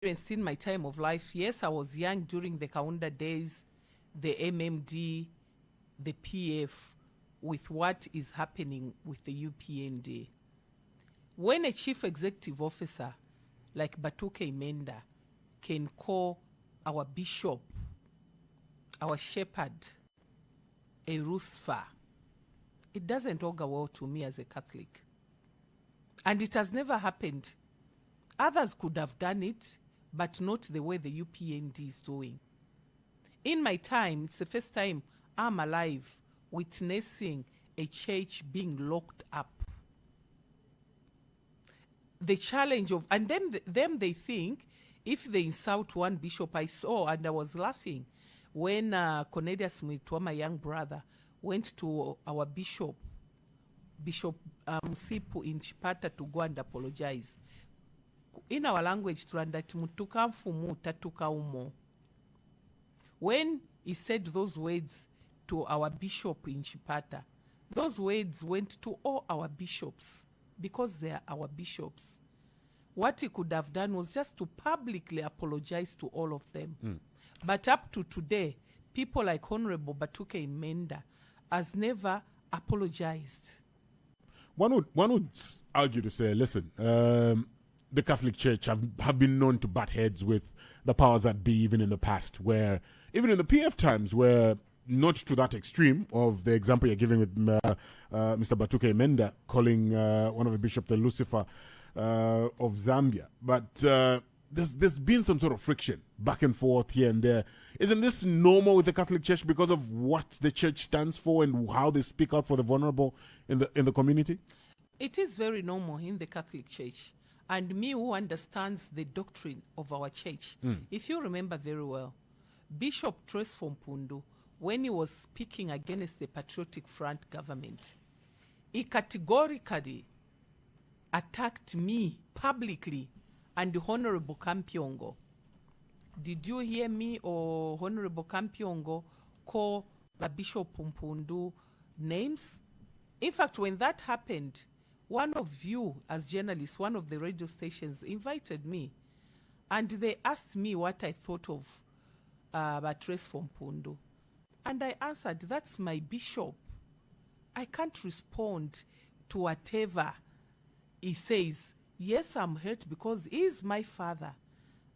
experienced in my time of life. Yes, I was young during the Kaunda days, the MMD, the PF, with what is happening with the UPND. When a chief executive officer like Batuke Imenda can call our bishop, our shepherd, a Rusfa, it doesn't augur well to me as a Catholic. And it has never happened. Others could have done it, but not the way the UPND is doing. In my time, it's the first time I'm alive witnessing a church being locked up. The challenge of, and them they think, if they insult one bishop, I saw, and I was laughing, when Cornelius Mwitwa, my young brother, went to our bishop, Bishop Musipu in Chipata, to go and apologize. In our language, when he said those words to our bishop in Chipata, those words went to all our bishops because they are our bishops. What he could have done was just to publicly apologize to all of them. But up to today, people like Honorable Batuke Imenda has never apologized. One would argue to say, listen, the Catholic Church have been known to butt heads with the powers that be, even in the past, where, even in the PF times, where not to that extreme of the example you're giving with Mr. Batuke Imenda calling one of the bishops the Lucifer of Zambia. But there's been some sort of friction back and forth here and there. Isn't this normal with the Catholic Church because of what the church stands for and how they speak out for the vulnerable in the community? It is very normal in the Catholic Church. And me who understands the doctrine of our church, if you remember very well, Bishop Tresford Mpundu, when he was speaking against the Patriotic Front government, he categorically attacked me publicly and the Honorable Kampiongo. Did you hear me or Honorable Kampiongo call the Bishop Mpundu names? In fact, when that happened, one of you, as journalists, one of the radio stations invited me, and they asked me what I thought of Tresford Mpundu. And I answered, that's my bishop. I can't respond to whatever he says. Yes, I'm hurt because he's my father.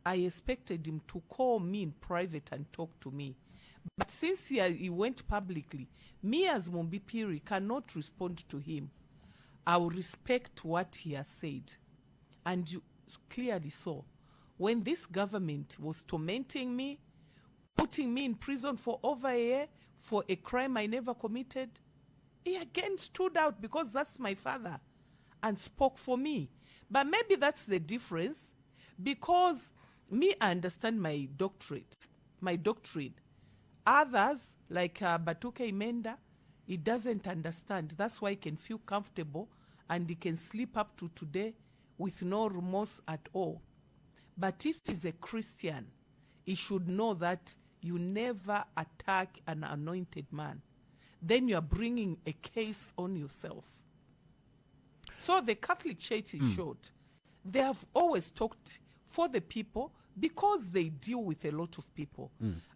I expected him to call me in private and talk to me. But since he went publicly, me as MUMBI PHIRI cannot respond to him. I will respect what he has said. And you clearly saw, when this government was tormenting me, putting me in prison for over a year for a crime I never committed, he again stood out because that's my father and spoke for me. But maybe that's the difference, because me, I understand my doctrine. Others, like Batuke Imenda, he doesn't understand. That's why he can feel comfortable and he can sleep up to today with no remorse at all. But if he's a Christian, he should know that you never attack an anointed man. Then you are bringing a case on yourself. So the Catholic Church, in short, they have always talked for the people because they deal with a lot of people.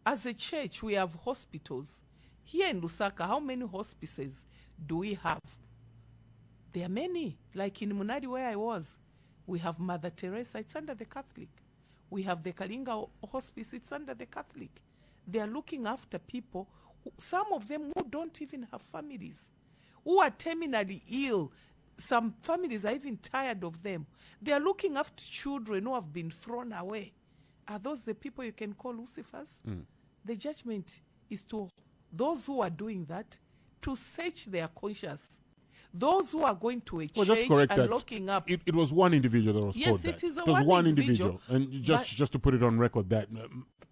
As a church, we have hospitals. Here in Lusaka, how many hospices do we have? There are many. Like in MUNALI, where I was, we have Mother Teresa, it's under the Catholic. We have the Kalinga Hospice, it's under the Catholic. They are looking after people, some of them who don't even have families, who are terminally ill. Some families are even tired of them. They are looking after children who have been thrown away. Are those the people you can call Lucifers? The judgment is to those who are doing that, to search their conscience. Those who are going to a church and locking up. It was one individual that was called that. Yes, it is was one individual. And just to put it on record that...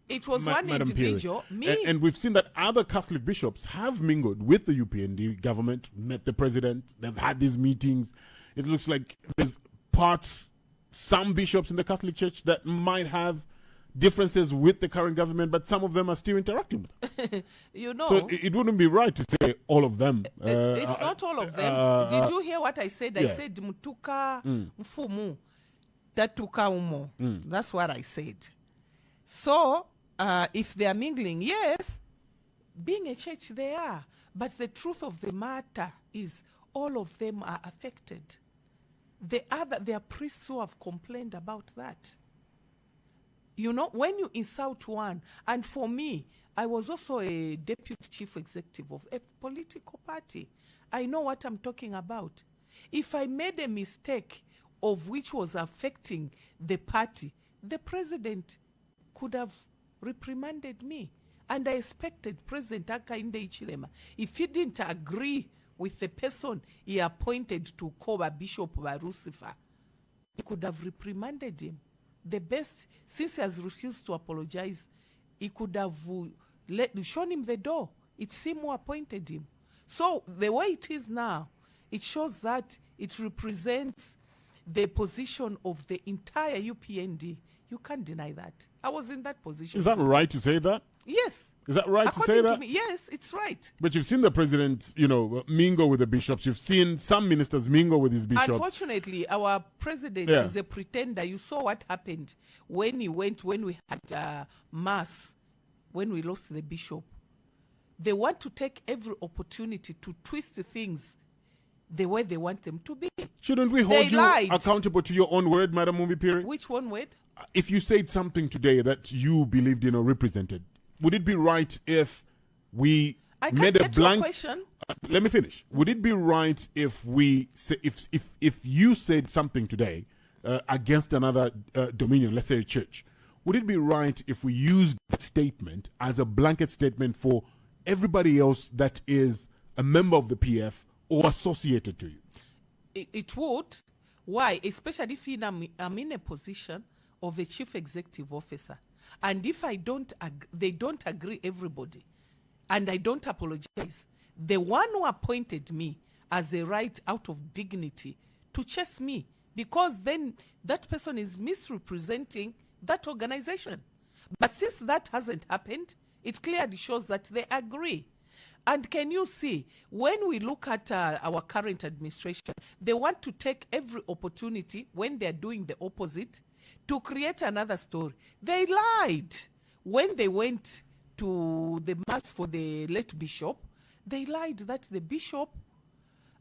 it was one individual. And we've seen that other Catholic bishops have mingled with the UPND government, met the president, they've had these meetings. It looks like there's some bishops in the Catholic Church that might have differences with the current government, but some of them are still interacting with them. You know. So it wouldn't be right to say all of them. It's not all of them. Did you hear what I said? I said Mutuka Mfumu. tatuka umo. That's what I said. So, if they are mingling, yes, being a church they are. But the truth of the matter is all of them are affected. There are priests who have complained about that. You know, when you insult one, and for me, I was also a deputy chief executive of a political party. I know what I'm talking about. If I made a mistake of which was affecting the party, the president could have reprimanded me. And I expected President Hakainde Hichilema, if he didn't agree with the person he appointed to cover Bishop Barusifa, he could have reprimanded him. The best, since he has refused to apologize, he could have shown him the door. It's him who appointed him. So the way it is now, it shows that it represents the position of the entire UPND. You can't deny that. I was in that position. Is that right to say that? Yes. Is that right According to say that? To me, yes, it's right. But you've seen the president, mingle with the bishops. You've seen some ministers mingle with his bishops. Unfortunately, our president is a pretender. You saw what happened when we had mass, when we lost the bishop. They want to take every opportunity to twist things the way they want them to be. Shouldn't we hold you accountable to your own word, Madam Mumbi PHIRI? Which one word? If you said something today that you believed in or represented, would it be right if we made a blank question? Let me finish. Would it be right if we say, if you said something today against another dominion, let's say a church, would it be right if we used that statement as a blanket statement for everybody else that is a member of the PF or associated to you? It would. Why? Especially if I'm in a position of a chief executive officer. And if they don't agree, everybody, and I don't apologize, the one who appointed me has a right out of dignity to chase me, because then that person is misrepresenting that organization. But since that hasn't happened, it clearly shows that they agree. And can you see, when we look at our current administration, they want to take every opportunity when they're doing the opposite to create another story. They lied. When they went to the mass for the late bishop, they lied that the bishop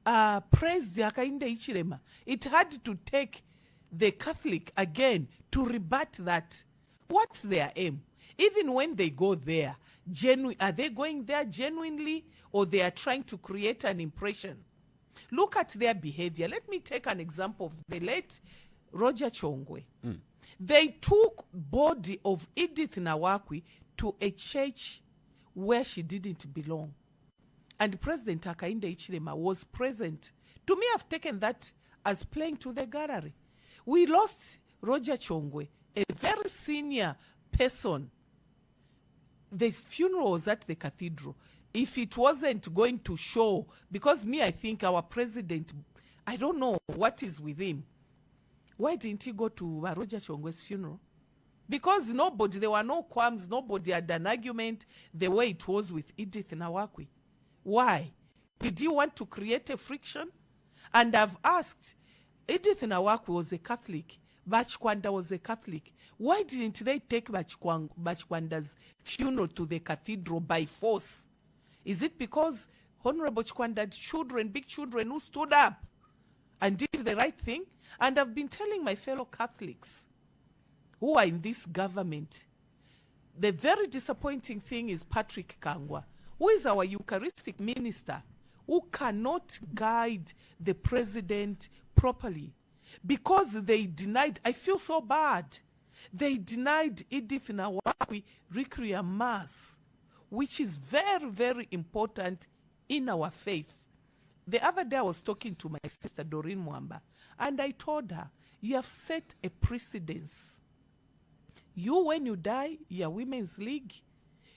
praised Hakainde Hichilema. It had to take the Catholic again to rebut that. What's their aim? Even when they go there, are they going there genuinely, or they are trying to create an impression? Look at their behavior. Let me take an example of the late Roger Chongwe. They took body of Edith Nawakwi to a church where she didn't belong. And President Hakainde Hichilema was present. To me, I've taken that as playing to the gallery. We lost Roger Chongwe, a very senior person. The funeral was at the cathedral. If it wasn't going to show, because I think our president, I don't know what is with him. Why didn't he go to Roger Chongwe's funeral? Because there were no qualms, nobody had an argument the way it was with Edith Nawakwi. Why? Did you want to create a friction? And I've asked, Edith Nawakwi was a Catholic, Bachkwanda was a Catholic. Why didn't they take Bachkwanda's funeral to the cathedral by force? Is it because Honorable Chkwanda had children, big children, who stood up and did the right thing? And I've been telling my fellow Catholics who are in this government, the very disappointing thing is Patrick Kangwa, who is our Eucharistic minister, who cannot guide the president properly, because they denied, I feel so bad, they denied Edith Nawakwi Requiem Mass, which is very, very important in our faith. The other day I was talking to my sister Doreen Mwamba, and I told her, you have set a precedence. You, when you die, your women's league,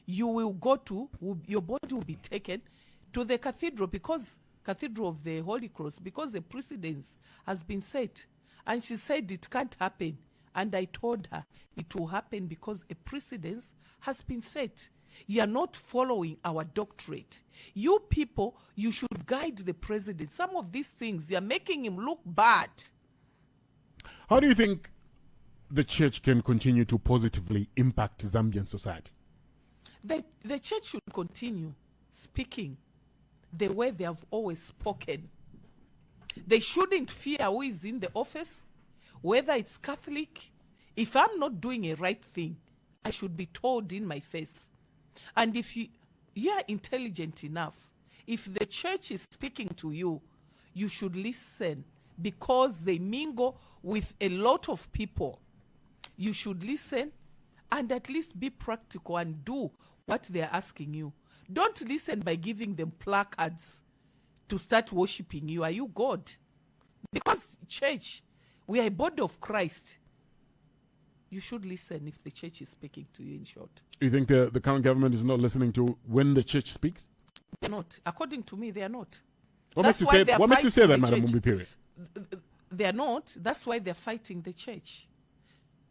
you will go to, your body will be taken to the cathedral, because Cathedral of the Holy Cross, because the precedence has been set. And she said it can't happen. And I told her it will happen because a precedence has been set. You are not following our doctorate. You people, you should guide the president. Some of these things, you are making him look bad. How do you think the church can continue to positively impact Zambian society? The church should continue speaking the way they have always spoken. They shouldn't fear who is in the office, whether it's Catholic. If I'm not doing a right thing, I should be told in my face. And if you are intelligent enough, if the church is speaking to you, you should listen, because they mingle with a lot of people. You should listen and at least be practical and do what they're asking you. Don't listen by giving them placards to start worshiping you. Are you God? Because church, we are a body of Christ. You should listen if the church is speaking to you, in short. You think the current government is not listening to when the church speaks? They're not. According to me, they are not. What makes you say that, Madam Mumbi Phiri? They are not. That's why they're fighting the church.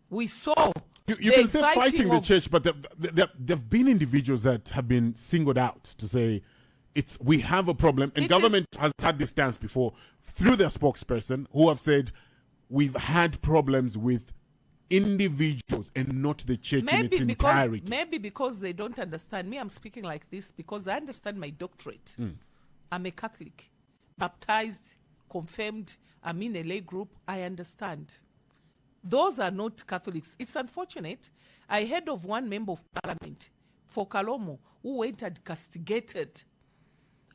We saw. You can say fighting the church, but there have been individuals that have been singled out to say, we have a problem, and government has had this stance before through their spokesperson, who have said we've had problems with individuals and not the church in its entirety. Maybe because they don't understand me. I'm speaking like this because I understand my doctorate. I'm a Catholic, baptized, confirmed. I'm in a lay group. I understand. Those are not Catholics. It's unfortunate. I heard of one member of parliament for Kalomo who went and castigated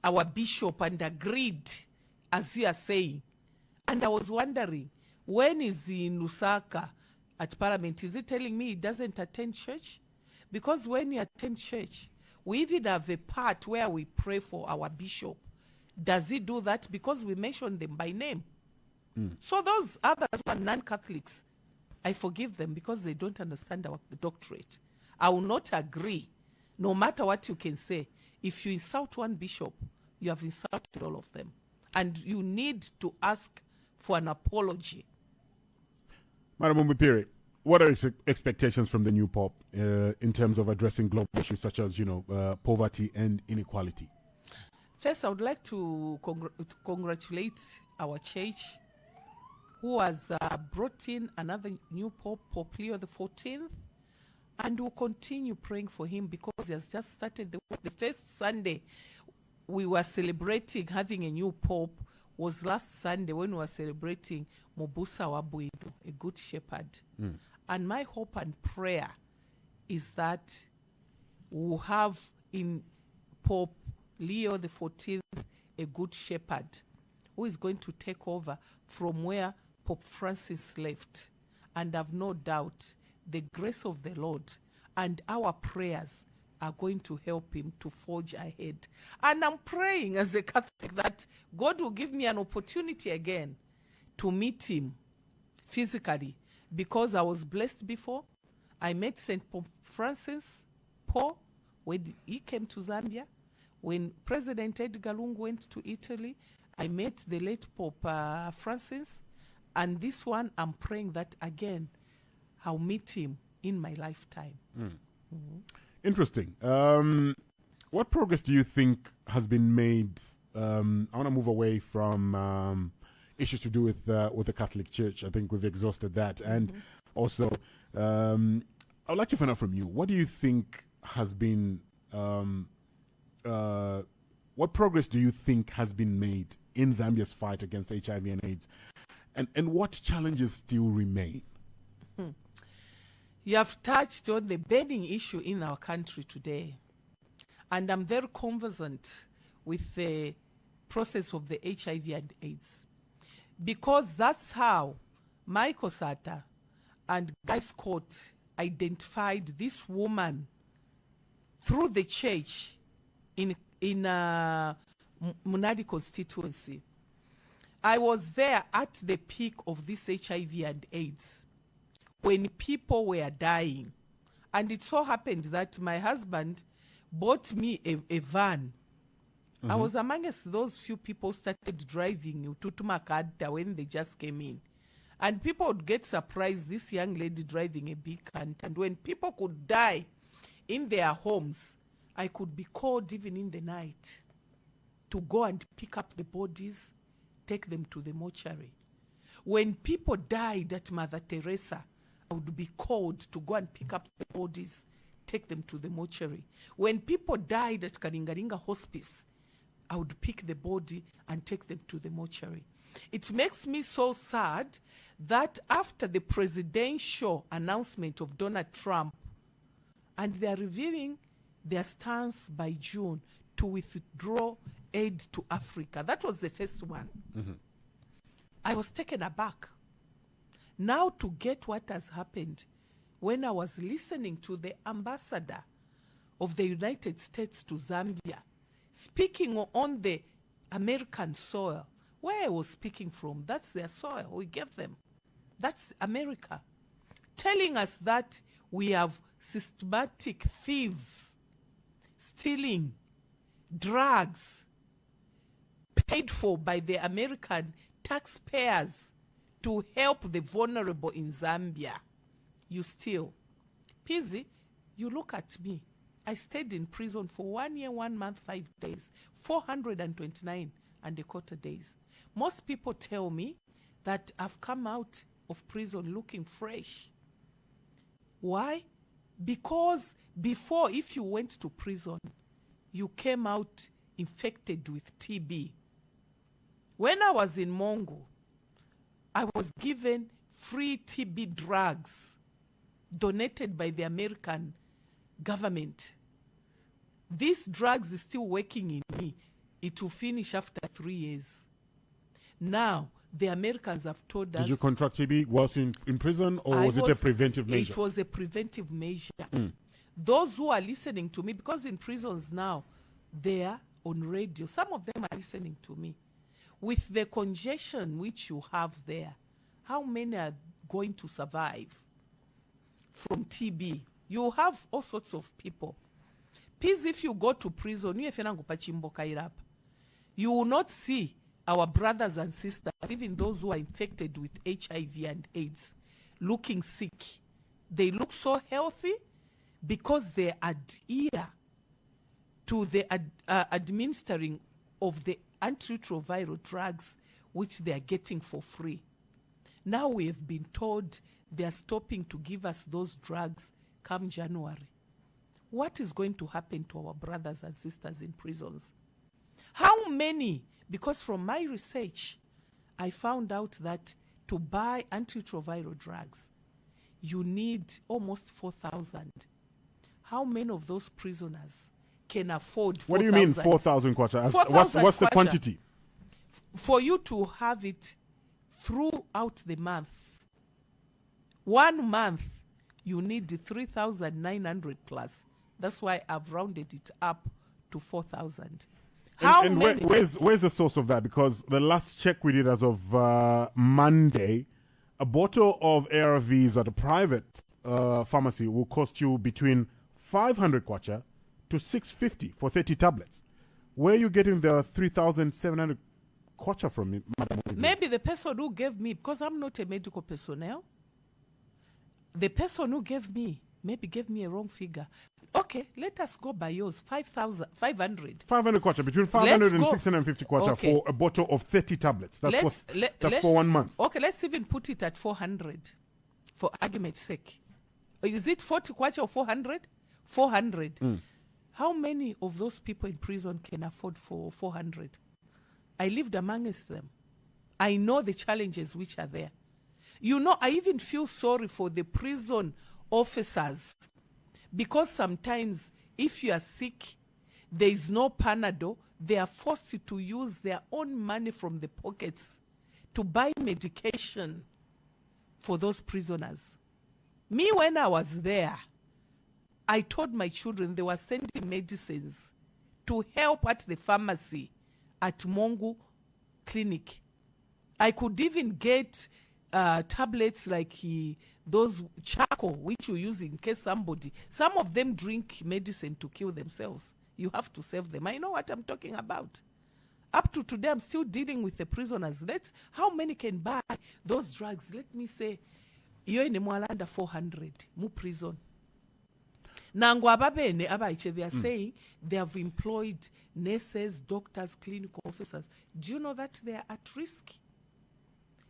our bishop and agreed, as you are saying. And I was wondering, when is he in Lusaka at parliament? Is he telling me he doesn't attend church? Because when you attend church, we even have a part where we pray for our bishop. Does he do that? Because we mention them by name. So those others who are non-Catholics, I forgive them because they don't understand our doctorate. I will not agree, no matter what you can say. If you insult one bishop, you have insulted all of them. And you need to ask for an apology. Madam Mumbi Phiri, what are your expectations from the new Pope in terms of addressing global issues such as, poverty and inequality? First, I would like to congratulate our church, who has brought in another new Pope, Pope Leo XIV, and we'll continue praying for him because he has just started the first Sunday we were celebrating having a new Pope was last Sunday when we were celebrating Mobusa Wabwedu, a good shepherd. And my hope and prayer is that we'll have in Pope Leo XIV a good shepherd who is going to take over from where Pope Francis left. And I've no doubt the grace of the Lord and our prayers are going to help him to forge ahead. And I'm praying as a Catholic that God will give me an opportunity again to meet him physically, because I was blessed before. I met St. Pope Francis Paul when he came to Zambia. When President Edgar Lungu went to Italy, I met the late Pope Francis. And this one, I'm praying that again, I'll meet him in my lifetime. Interesting. What progress do you think has been made? I want to move away from issues to do with the Catholic Church. I think we've exhausted that. And also, I would like to find out from you, what do you think has been, what progress do you think has been made in Zambia's fight against HIV and AIDS? And what challenges still remain? You have touched on the burning issue in our country today. And I'm very conversant with the process of the HIV and AIDS. Because that's how Michael Sata and Guy Scott identified this woman through the church in MUNALI constituency. I was there at the peak of this HIV and AIDS when people were dying. And it so happened that my husband bought me a van. I was amongst those few people started driving to Tumakadda when they just came in. And people would get surprised, this young lady driving a big car. And when people could die in their homes, I could be called even in the night to go and pick up the bodies, take them to the mortuary. When people died at Mother Teresa, I would be called to go and pick up the bodies, take them to the mortuary. When people died at Karingaringa Hospice, I would pick the body and take them to the mortuary. It makes me so sad that after the presidential announcement of Donald Trump, and they are revealing their stance by June to withdraw aid to Africa. That was the first one. I was taken aback. Now to get what has happened, when I was listening to the ambassador of the United States to Zambia, speaking on the American soil, where I was speaking from, that's their soil, we gave them. That's America. Telling us that we have systematic thieves stealing drugs paid for by the American taxpayers to help the vulnerable in Zambia. You steal. Pizzy, you look at me. I stayed in prison for 1 year, 1 month, 5 days, 429 and a quarter days. Most people tell me that I've come out of prison looking fresh. Why? Because before, if you went to prison, you came out infected with TB. When I was in Mongo, I was given free TB drugs donated by the American government. These drugs is still working in me. It will finish after 3 years. Now, the Americans have told us... Did you contract TB whilst in prison, or was it a preventive measure? It was a preventive measure. Those who are listening to me, because in prisons now, they are on radio. Some of them are listening to me. With the congestion which you have there, how many are going to survive from TB? You have all sorts of people. Please, if you go to prison, you will not see our brothers and sisters, even those who are infected with HIV and AIDS, looking sick. They look so healthy because they adhere to the administering of the antiretroviral drugs which they are getting for free. Now we have been told they are stopping to give us those drugs come January. What is going to happen to our brothers and sisters in prisons? How many? Because from my research, I found out that to buy antiretroviral drugs, you need almost 4,000. How many of those prisoners can afford 4,000? What do you mean 4,000 kwacha? What's the quantity? For you to have it throughout the month, 1 month, you need 3,900 plus. That's why I've rounded it up to 4,000. Where's the source of that? Because the last check we did as of Monday, a bottle of ARVs at a private pharmacy will cost you between 500 kwacha to 650 for 30 tablets. Where are you getting the 3,700 kwacha from, Madam? Maybe the person who gave me, because I'm not a medical personnel, the person who gave me maybe gave me a wrong figure. Okay, let us go by yours. 500. 500 kwacha, between 500 and 650 kwacha for a bottle of 30 tablets. That's for 1 month. Okay, let's even put it at 400 for argument's sake. Is it 40 kwacha or 400? 400. How many of those people in prison can afford for 400? I lived amongst them. I know the challenges which are there. You know, I even feel sorry for the prison officers, because sometimes if you are sick, there is no Panadol, they are forced to use their own money from the pockets to buy medication for those prisoners. Me, when I was there, I told my children they were sending medicines to help at the pharmacy at Mongo Clinic. I could even get tablets like those charcoal which you use in case somebody, some of them drink medicine to kill themselves. You have to save them. I know what I'm talking about. Up to today, I'm still dealing with the prisoners. How many can buy those drugs? Let me say, you're in under 400 mu prison. They are saying they have employed nurses, doctors, clinical officers. Do you know that they are at risk?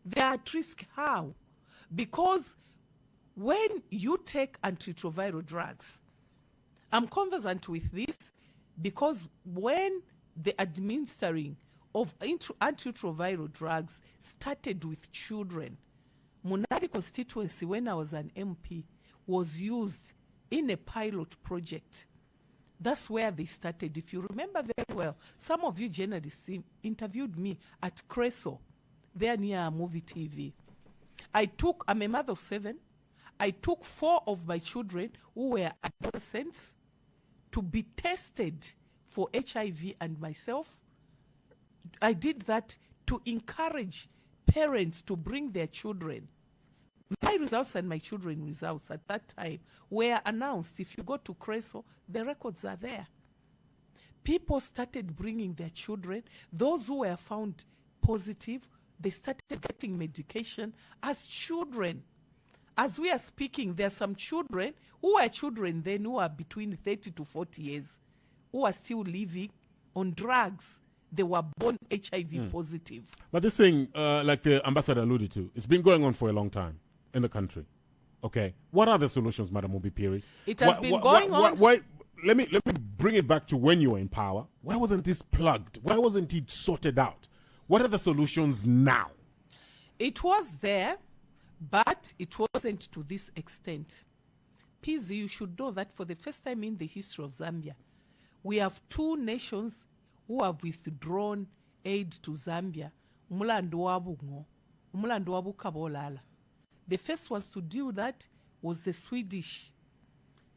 They are at risk. How? Because when you take antiretroviral drugs, I'm conversant with this because when the administering of antiretroviral drugs started with children, MUNALI constituency, when I was an MP, was used in a pilot project. That's where they started. If you remember very well, some of you journalists interviewed me at Creso, there near Movie TV. I'm a mother of 7. I took 4 of my children who were adolescents to be tested for HIV, and myself, I did that to encourage parents to bring their children. My results and my children's results at that time were announced. If you go to Creso, the records are there. People started bringing their children. Those who were found positive, they started getting medication as children. As we are speaking, there are some children who are children then who are between 30 to 40 years who are still living on drugs. They were born HIV positive. But this thing, like the ambassador alluded to, it's been going on for a long time in the country. Okay. What are the solutions, Madam PHIRI? It has been going on. Let me bring it back to when you were in power. Why wasn't this plugged? Why wasn't it sorted out? What are the solutions now? It was there, but it wasn't to this extent. PZ, you should know that for the first time in the history of Zambia, we have 2 nations who have withdrawn aid to Zambia. Umulandu wabu kabolala. The first ones to do that was the Swedish.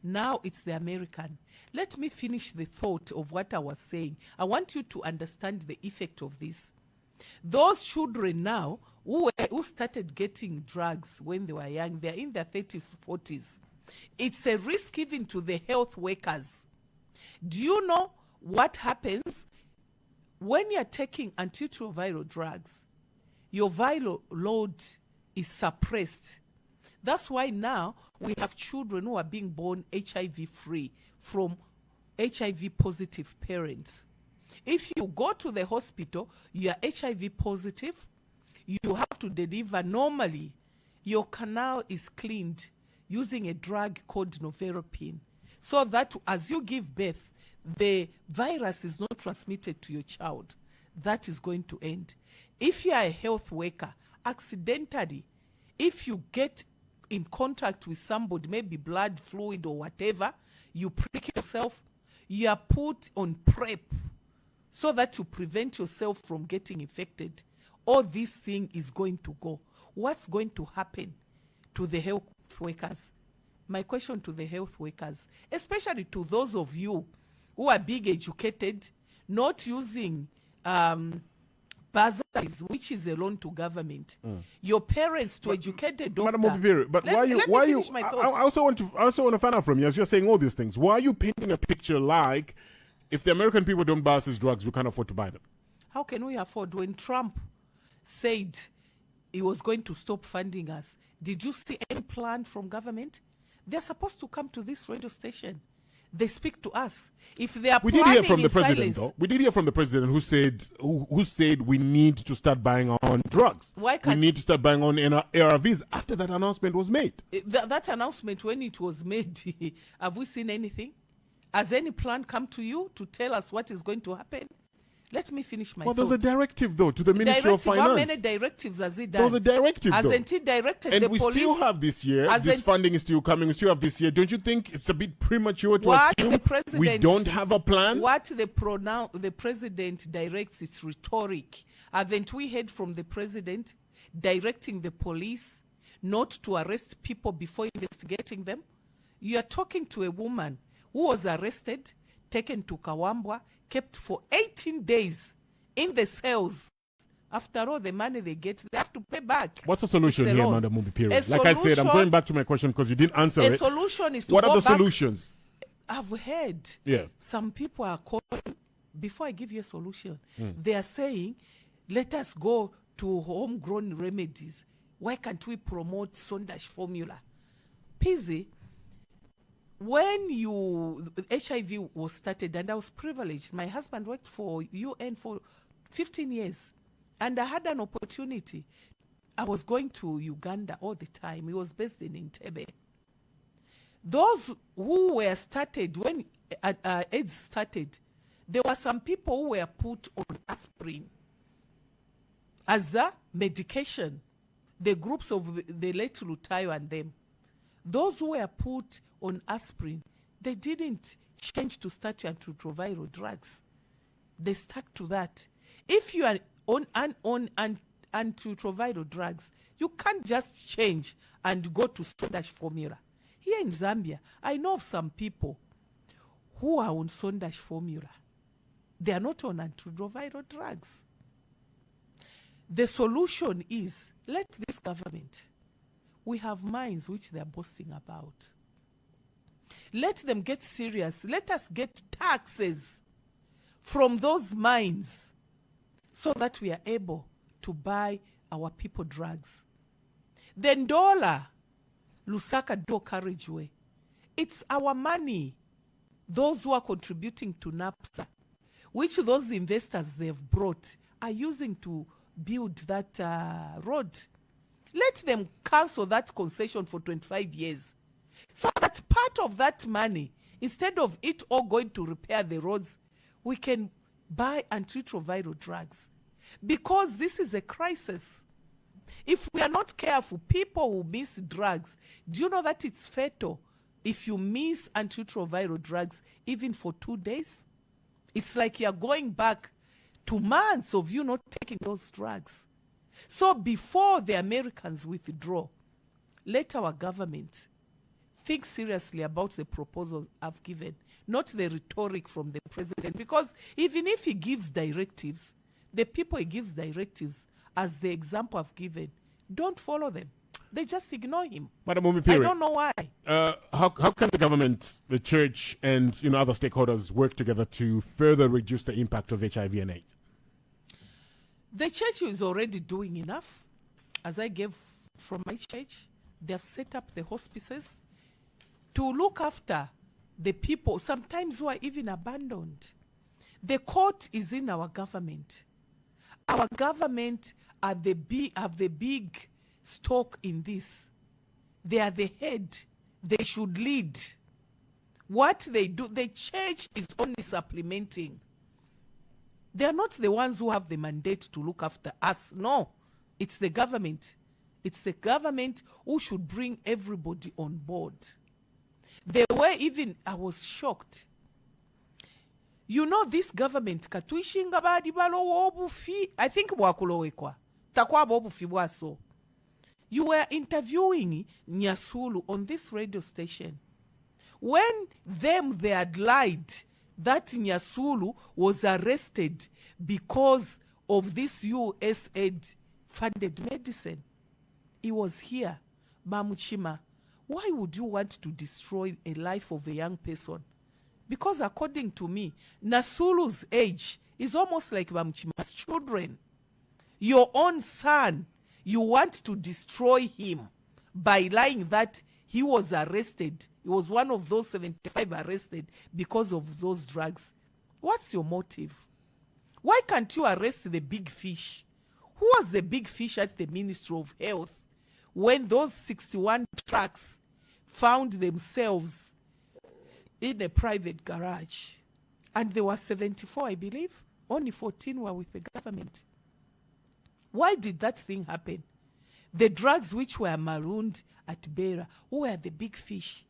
Now it's the American. Let me finish the thought of what I was saying. I want you to understand the effect of this. Those children now who started getting drugs when they were young, they're in their 30s, 40s. It's a risk even to the health workers. Do you know what happens when you're taking antiretroviral drugs? Your viral load is suppressed. That's why now we have children who are being born HIV-free from HIV-positive parents. If you go to the hospital, you are HIV positive, you have to deliver normally. Your canal is cleaned using a drug called noveropin, so that as you give birth, the virus is not transmitted to your child. That is going to end. If you are a health worker, accidentally, if you get in contact with somebody, maybe blood fluid or whatever, you prick yourself, you are put on PrEP so that you prevent yourself from getting infected. All this thing is going to go. What's going to happen to the health workers? My question to the health workers, especially to those of you who are big educated, not using bursaries, which is a loan to government. Your parents to educate a doctor. Madam PHIRI, but why you? I also want to find out from you, as you're saying all these things, why are you painting a picture like if the American people don't buy us these drugs, we can't afford to buy them? How can we afford? When Trump said he was going to stop funding us, did you see any plan from government? They're supposed to come to this radio station. They speak to us. If they are, we did hear from the president, though. We did hear from the president who said we need to start buying on drugs. Why can't we need to start buying on ARVs after that announcement was made? That announcement, when it was made, have we seen anything? Has any plan come to you to tell us what is going to happen? Let me finish my thought. There's a directive, though, to the Ministry of Finance. How many directives has it done? There's a directive, though. Hasn't it directed the police? And we still have this year. This funding is still coming. We still have this year. Don't you think it's a bit premature to assume we don't have a plan? What the president directs, it's rhetoric. Haven't we heard from the president directing the police not to arrest people before investigating them? You are talking to a woman who was arrested, taken to Kawambwa, kept for 18 days in the cells. After all the money they get, they have to pay back. What's the solution here, Madam PHIRI? Like I said, I'm going back to my question because you didn't answer it. The solution is to What go are the back. solutions? I've heard some people are calling, before I give you a solution, they are saying, let us go to homegrown remedies. Why can't we promote Sondash formula? PZ, when HIV was started, and I was privileged, my husband worked for UN for 15 years, and I had an opportunity. I was going to Uganda all the time. He was based in Entebbe. Those who were started, when AIDS started, there were some people who were put on aspirin as a medication. The groups of the late Lutayo and them. Those who were put on aspirin, they didn't change to start antiretroviral drugs. They stuck to that. If you are on antiretroviral drugs, you can't just change and go to Sondash formula. Here in Zambia, I know of some people who are on Sondash formula. They are not on antiretroviral drugs. The solution is, let this government, we have mines which they are boasting about. Let them get serious. Let us get taxes from those mines so that we are able to buy our people drugs. Then Ndola, Lusaka Do Carriageway, it's our money, those who are contributing to NAPSA, which those investors they've brought are using to build that road. Let them cancel that concession for 25 years. So that part of that money, instead of it all going to repair the roads, we can buy antiretroviral drugs. Because this is a crisis. If we are not careful, people will miss drugs. Do you know that it's fatal if you miss antiretroviral drugs even for 2 days? It's like you're going back to months of you not taking those drugs. So before the Americans withdraw, let our government think seriously about the proposal I've given, not the rhetoric from the president. Because even if he gives directives, the people he gives directives, as the example I've given, don't follow them. They just ignore him. Madam PHIRI, I don't know why. How can the government, the church, and other stakeholders work together to further reduce the impact of HIV and AIDS? The church is already doing enough. As I gave from my church, they have set up the hospices to look after the people, sometimes who are even abandoned. The court is in our government. Our government have the big stock in this. They are the head. They should lead. What they do, the church is only supplementing. They are not the ones who have the mandate to look after us. No, it's the government. It's the government who should bring everybody on board. They were even, I was shocked. You know this government, katuishinga badi balo obufi, I think wakulowekwa. Takwa obufi bwaso. You were interviewing Nyasulu on this radio station. When they had lied that Nyasulu was arrested because of this USAID funded medicine. He was here. Mamuchima, why would you want to destroy a life of a young person? Because according to me, Nasulu's age is almost like Mamuchima's children. Your own son, you want to destroy him by lying that he was arrested. He was one of those 75 arrested because of those drugs. What's your motive? Why can't you arrest the big fish? Who was the big fish at the Ministry of Health when those 61 trucks found themselves in a private garage? And there were 74, I believe. Only 14 were with the government. Why did that thing happen? The drugs which were marooned at Beira, who were the big fish?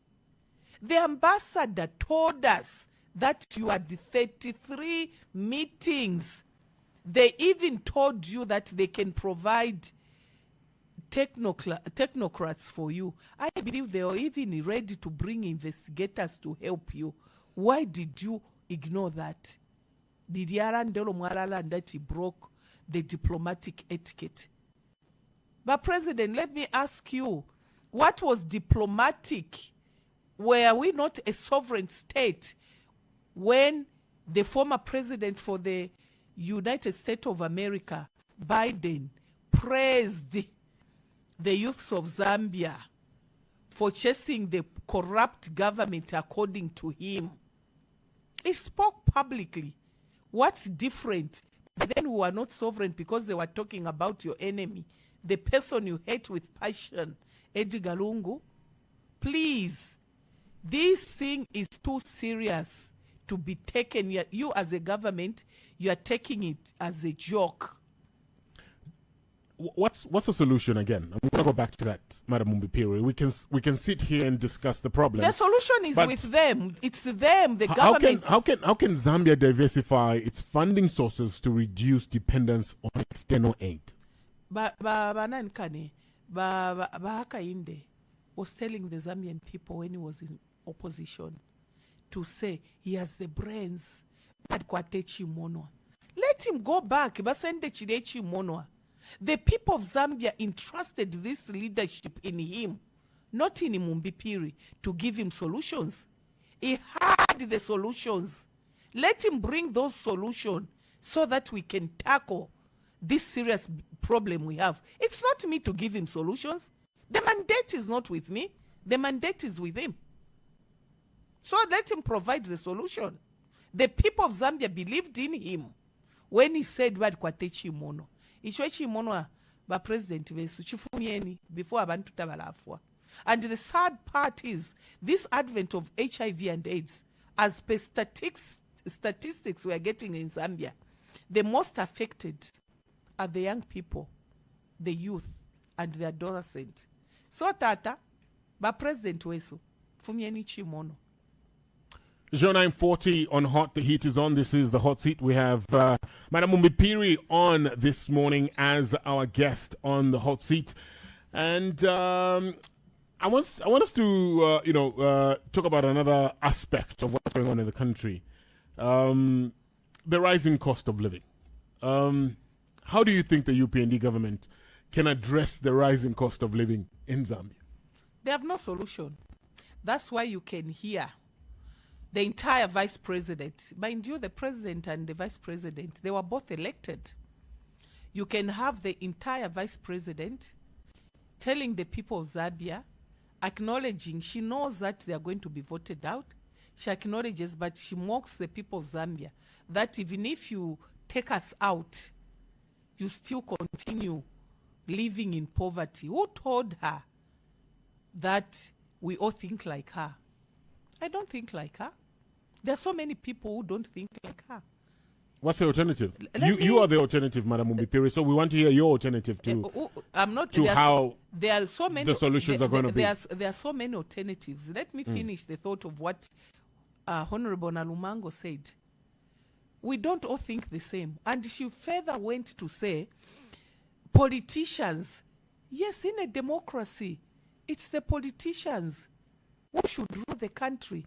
The ambassador told us that you had 33 meetings. They even told you that they can provide technocrats for you. I believe they were even ready to bring investigators to help you. Why did you ignore that? Did Yarandelo Mwalala that he broke the diplomatic etiquette? But President, let me ask you, what was diplomatic? Were we not a sovereign state when the former president for the United States of America, Biden, praised the youths of Zambia for chasing the corrupt government according to him? He spoke publicly. What's different? But then we were not sovereign because they were talking about your enemy. the person you hate with passion, Edgar Lungu, please, this thing is too serious to be taken. You as a government, you are taking it as a joke. What's the solution again? I'm going to go back to that, Madam MUMBI. We can sit here and discuss the problem. The solution is with them. It's them, the government. How can Zambia diversify its funding sources to reduce dependence on external aid? Hakainde was telling the Zambian people when he was in opposition to say he has the brains. Let him go back. The people of Zambia entrusted this leadership in him, not in MUMBI PHIRI, to give him solutions. He had the solutions. Let him bring those solutions so that we can tackle this serious problem we have. It's not me to give him solutions. The mandate is not with me. The mandate is with him. So let him provide the solution. The people of Zambia believed in him when he said, ba president besu chifumieni before abantu tabalafwa. And the sad part is this advent of HIV and AIDS, as per statistics we are getting in Zambia, the most affected are the young people, the youth, and the adolescent. So tata ba president wesu fumieni chimono. 0940 on Hot. The heat is on. This is the hot seat. We have Madam MUMBI PHIRI on this morning as our guest on the hot seat, and I want us to talk about another aspect of what's going on in the country, the rising cost of living. How do you think the UPND government can address the rising cost of living in Zambia? They have no solution. That's why you can hear the entire vice president. Mind you, the president and the vice president, they were both elected. You can have the entire vice president telling the people of Zambia, acknowledging she knows that they are going to be voted out. She acknowledges, but she mocks the people of Zambia, that even if you take us out, you still continue living in poverty. Who told her that we all think like her? I don't think like her. There are so many people who don't think like her. What's the alternative? You are the alternative, Madam MUMBI PHIRI, so we want to hear your alternative to how there are so many, the solutions are going to be. There are so many alternatives. Let me finish the thought of what Honorable Nalumango said. We don't all think the same. And she further went to say, politicians, yes, in a democracy, it's the politicians who should rule the country.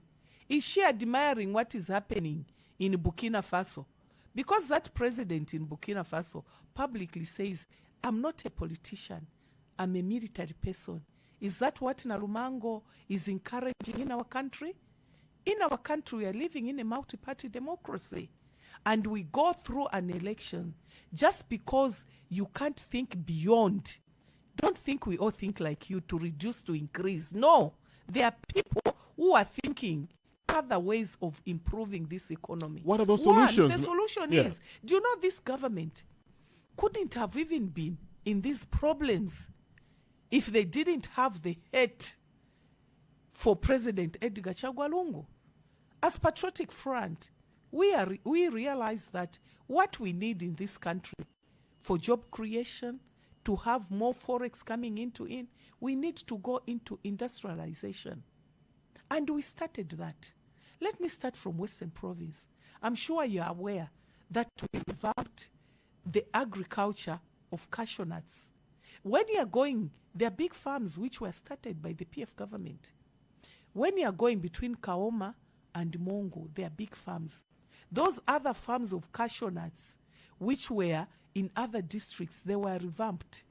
Is she admiring what is happening in Burkina Faso? Because that president in Burkina Faso publicly says, I'm not a politician, I'm a military person. Is that what Nalumango is encouraging in our country? In our country, we are living in a multi-party democracy. And we go through an election just because you can't think beyond. Don't think we all think like you, to reduce, to increase. No, there are people who are thinking other ways of improving this economy. What are those solutions? The solution is, do you know this government couldn't have even been in these problems if they didn't have the hate for President Edgar Chagwa. As Patriotic Front, we realize that what we need in this country for job creation, to have more forex coming into we need to go into industrialization. And we started that. Let me start from Western Province. I'm sure you are aware that we revamped the agriculture of cashew nuts. When you are going, there are big farms which were started by the PF government. When you are going between Kaoma and Mongo, there are big farms. Those other farms of cashew nuts, which were in other districts, they were revamped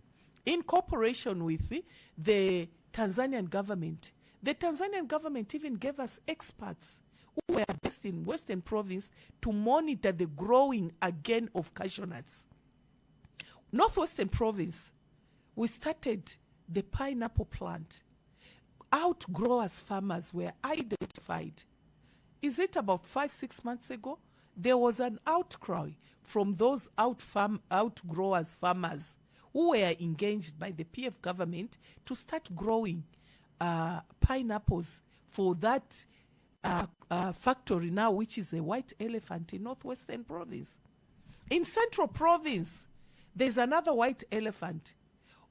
in cooperation with the Tanzanian government. The Tanzanian government even gave us experts who were based in Western Province to monitor the growing again of cashew nuts. Northwestern Province, we started the pineapple plant. Outgrowers farmers were identified. Is it about 5-6 months ago? There was an outcry from those outgrowers farmers who were engaged by the PF government to start growing pineapples for that factory now, which is a white elephant in Northwestern Province. In Central Province, there's another white elephant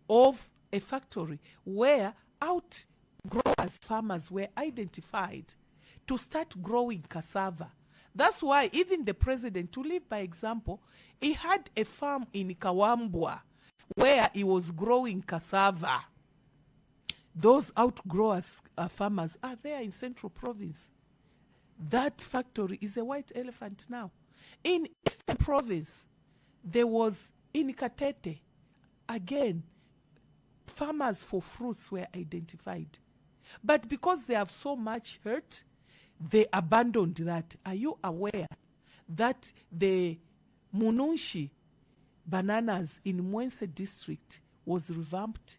of a factory where outgrowers farmers were identified to start growing cassava. That's why even the president, to live by example, he had a farm in Kawambwa where he was growing cassava. Those outgrowers farmers are there in Central Province. That factory is a white elephant now. In Eastern Province, there was in Katete, again, farmers for fruits were identified. But because they have so much hurt, they abandoned that. Are you aware that the Mununshi bananas in Mwense district was revamped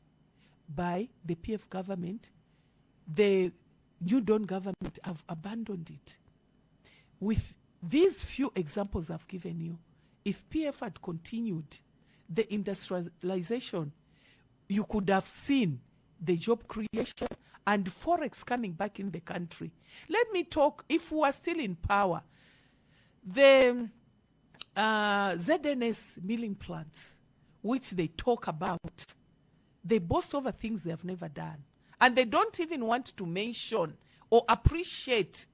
by the PF government? The New Dawn government have abandoned it. With these few examples I've given you, if PF had continued the industrialization, you could have seen the job creation and forex coming back in the country. Let me talk, if we are still in power, the ZNS milling plants, which they talk about, they boast over things they have never done. And they don't even want to mention or appreciate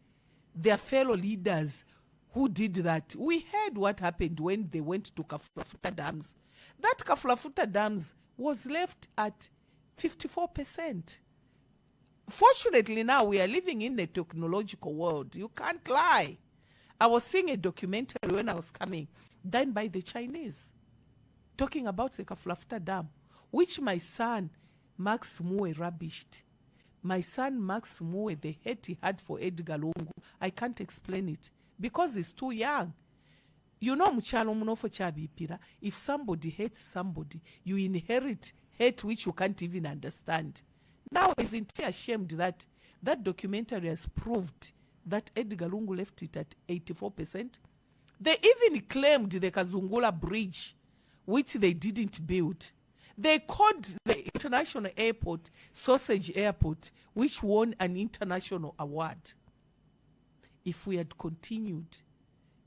their fellow leaders who did that. We heard what happened when they went to Kafulafuta Dams. That Kafulafuta Dams was left at 54%. Fortunately, now we are living in a technological world. You can't lie. I was seeing a documentary when I was coming, done by the Chinese, talking about the Kafulafuta Dam, which my son, Max Mue, rubbished. My son, Max Mue, the hate he had for Edgar Lungu, I can't explain it because he's too young. You know, if somebody hates somebody, you inherit hate which you can't even understand. Now, isn't he ashamed that that documentary has proved that Edgar Lungu left it at 84%? They even claimed the Kazungula Bridge, which they didn't build. They called the international airport Sausage Airport, which won an international award. If we had continued,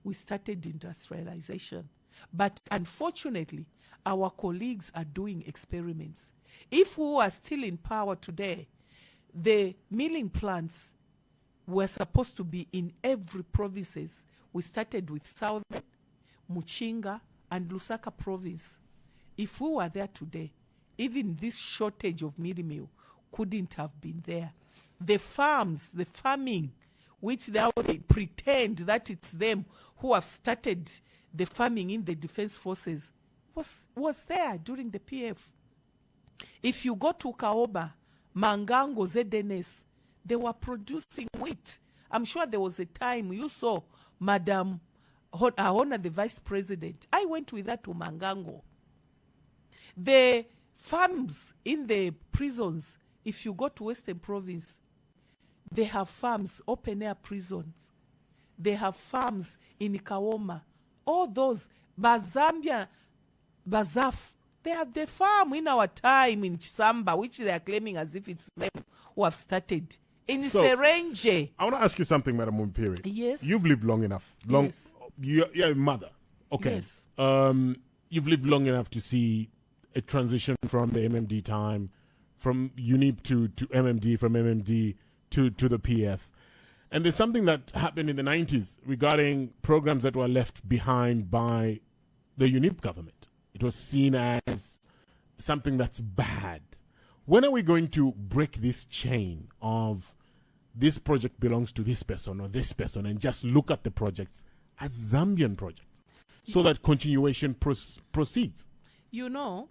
we started industrialization. But unfortunately, our colleagues are doing experiments. If we were still in power today, the milling plants were supposed to be in every provinces. We started with Southern, Muchinga, and Lusaka province. If we were there today, even this shortage of meal couldn't have been there. The farms, the farming, which now they pretend that it's them who have started the farming in the defense forces, was there during the PF. If you go to Kaoba, Mangango, ZNS, they were producing wheat. I'm sure there was a time you saw Madam Ahona, the vice president. I went with her to Mangango. The farms in the prisons, if you go to Western Province, they have farms, open air prisons. They have farms in Kaoma. All those, Bazambia, Bazaf, they have the farm in our time in Chisamba, which they are claiming as if it's them who have started. In Serenge. I want to ask you something, Madam Mumpiri. Yes. You've lived long enough. Yes. You're a mother. Okay. Yes. You've lived long enough to see a transition from the MMD time, from UNIP to MMD, from MMD to the PF. And there's something that happened in the 90s regarding programs that were left behind by the UNIP government. It was seen as something that's bad. When are we going to break this chain of this project belongs to this person or this person and just look at the projects as Zambian projects so that continuation proceeds? You know,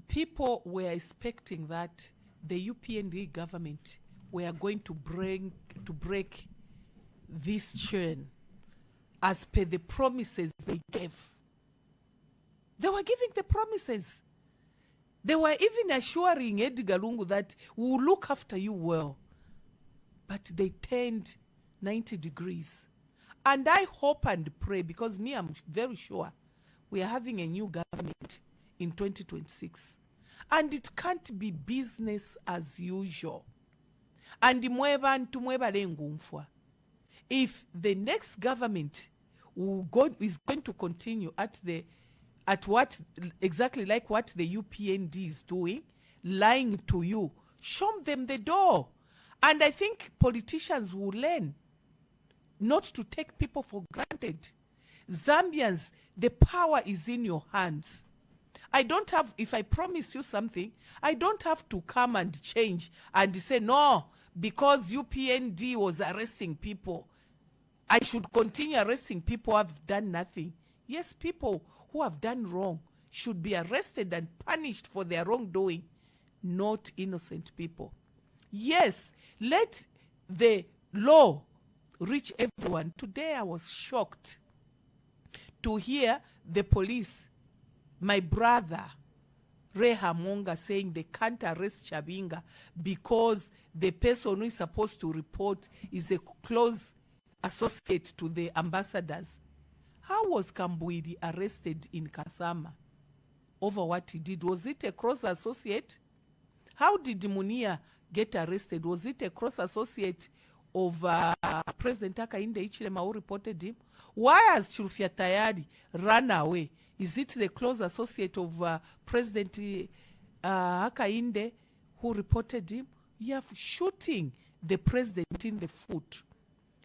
people were expecting that the UPND government were going to break this chain as per the promises they gave. They were giving the promises. They were even assuring Edgar Lungu that we will look after you well. But they turned 90 degrees. And I hope and pray, because me, I'm very sure we are having a new government in 2026. And it can't be business as usual. And if the next government is going to continue at what exactly like what the UPND is doing, lying to you, show them the door. And I think politicians will learn not to take people for granted. Zambians, the power is in your hands. If I promise you something, I don't have to come and change and say, no, because UPND was arresting people, I should continue arresting people who have done nothing. Yes, people who have done wrong should be arrested and punished for their wrongdoing, not innocent people. Yes, let the law reach everyone. Today I was shocked to hear the police, my brother Reha Monga, saying they can't arrest Chabinga because the person who is supposed to report is a close associate to the ambassadors. How was Kambuiri arrested in Kasama over what he did? Was it a cross associate? How did Munia get arrested? Was it a cross associate of President Hakainde Hichilema who reported him? Why has Chirufya Tayari run away? Is it the close associate of President Hakainde who reported him? You have shooting the president in the foot.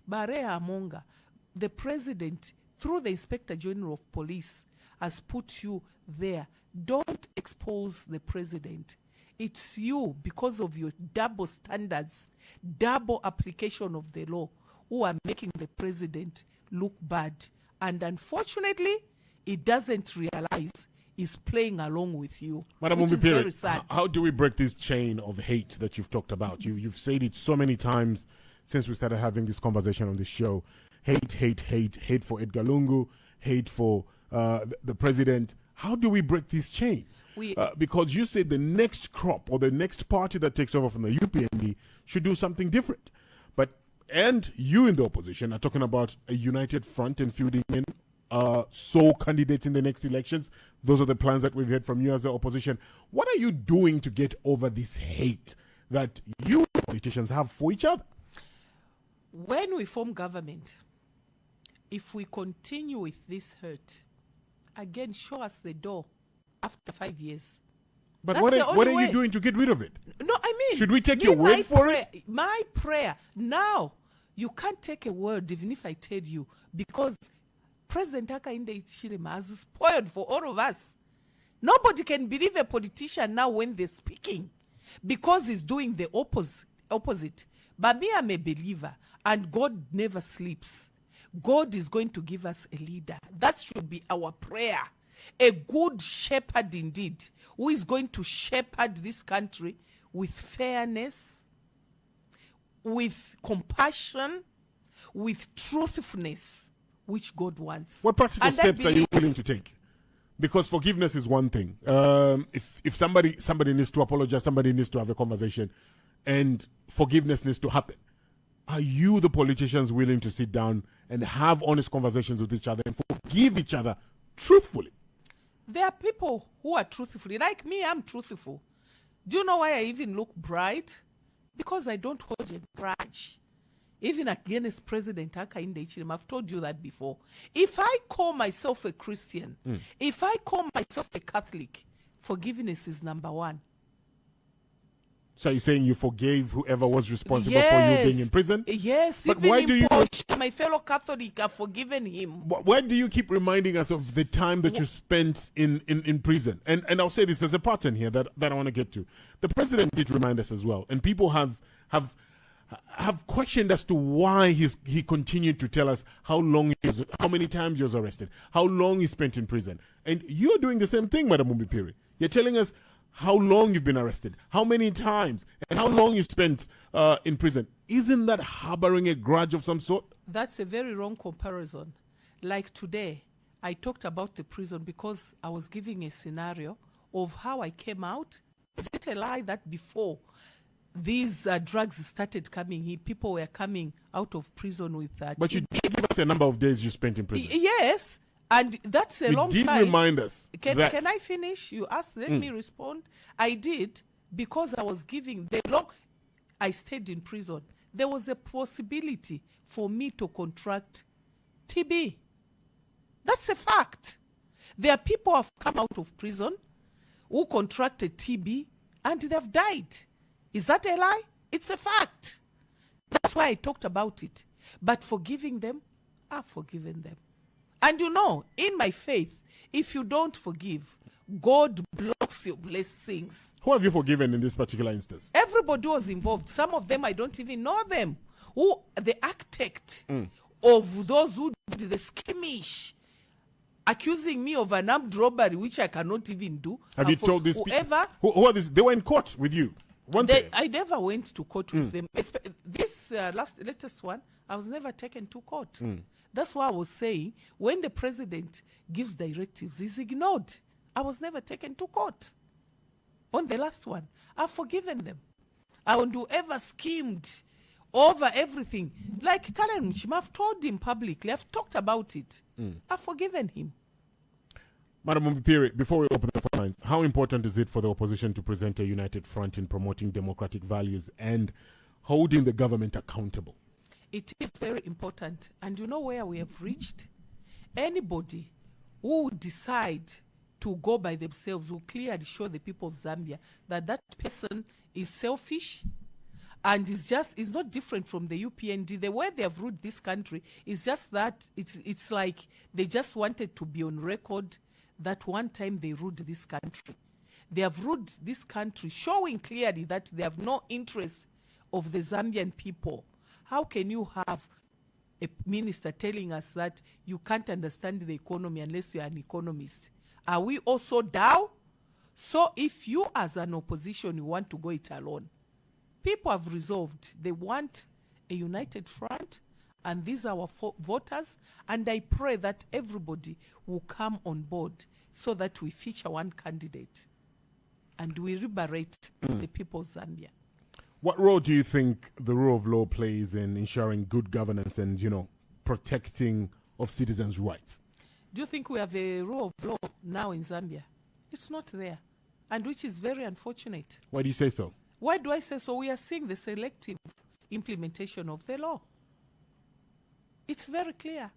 Barea Amonga, the president, through the Inspector General of Police, has put you there. Don't expose the president. It's you, because of your double standards, double application of the law, who are making the president look bad. And unfortunately, it doesn't realize he's playing along with you. Madam which is Mumbipiri, very sad. how do we break this chain of hate that you've talked about? You've said it so many times since we started having this conversation on this show. Hate, hate, hate, hate for Edgar Lungu, hate for the president. How do we break this chain? Because you said the next crop or the next party that takes over from the UPND should do something different. And you in the opposition are talking about a united front and fielding in sole candidates in the next elections. Those are the plans that we've heard from you as the opposition. What are you doing to get over this hate that you politicians have for each other? When we form government, if we continue with this hurt, again, show us the door after 5 years. But what are you doing to get rid of it? No, I mean, should we take your word for it? My prayer now, you can't take a word even if I tell you, because President Hakainde Hichilema has spoiled for all of us. Nobody can believe a politician now when they're speaking, because he's doing the opposite. But me, I'm a believer, and God never sleeps. God is going to give us a leader. That should be our prayer. A good shepherd indeed, who is going to shepherd this country with fairness, with compassion, with truthfulness, which God wants. What practical steps are you willing to take? Because forgiveness is one thing. If somebody needs to apologize, somebody needs to have a conversation, and forgiveness needs to happen. Are you, the politicians, willing to sit down and have honest conversations with each other and forgive each other truthfully? There are people who are truthful. Like me, I'm truthful. Do you know why I even look bright? Because I don't hold a grudge. Even against President Hakainde Hichilema, I've told you that before. If I call myself a Christian, if I call myself a Catholic, forgiveness is number one. So you're saying you forgave whoever was responsible for you being in prison? Yes. But even why in do you... my fellow Catholic, I've forgiven him. Why do you keep reminding us of the time that you spent in prison? And I'll say this as a pattern here that I want to get to. The president did remind us as well. And people have questioned as to why he continued to tell us how many times he was arrested, how long he spent in prison. And you're doing the same thing, Madam Mumbipiri. You're telling us how long you've been arrested, how many times, and how long you spent in prison. Isn't that harboring a grudge of some sort? That's a very wrong comparison. Like today, I talked about the prison because I was giving a scenario of how I came out. Is it a lie that before these drugs started coming here, people were coming out of prison with that? But you did give us a number of days you spent in prison. Yes. And that's a long You time. did remind us. Can I finish? You asked, let me respond. I did, because I was giving the long. I stayed in prison. There was a possibility for me to contract TB. That's a fact. There are people who have come out of prison who contracted TB and they've died. Is that a lie? It's a fact. That's why I talked about it. But forgiving them, I've forgiven them. And you know, in my faith, if you don't forgive, God blocks your blessings. Who have you forgiven in this particular instance? Everybody was involved. Some of them, I don't even know them. Who the architect of those who did the skirmish, accusing me of an armed robbery, which I cannot even do. Have you told these people? Who are these? They were in court with you. I never went to court with them. This latest one, I was never taken to court. That's why I was saying, when the president gives directives, he's ignored. I was never taken to court. On the last one, I've forgiven them. And whoever schemed over everything, like Karen Mchima, I've told him publicly, I've talked about it. I've forgiven him. Madam MUMBI, before we open the phone lines, how important is it for the opposition to present a united front in promoting democratic values and holding the government accountable? It is very important. And you know where we have reached? Anybody who decide to go by themselves will clearly show the people of Zambia that that person is selfish and is not different from the UPND. The way they have ruled this country is just that it's like they just wanted to be on record that one time they ruled this country. They have ruled this country showing clearly that they have no interest of the Zambian people. How can you have a minister telling us that you can't understand the economy unless you're an economist? Are we also down? So if you as an opposition, you want to go it alone, people have resolved. They want a united front, and these are our voters. And I pray that everybody will come on board so that we feature one candidate and we liberate the people of Zambia. What role do you think the rule of law plays in ensuring good governance and, protecting of citizens' rights? Do you think we have a rule of law now in Zambia? It's not there, and which is very unfortunate. Why do you say so? Why do I say so? We are seeing the selective implementation of the law. It's very clear.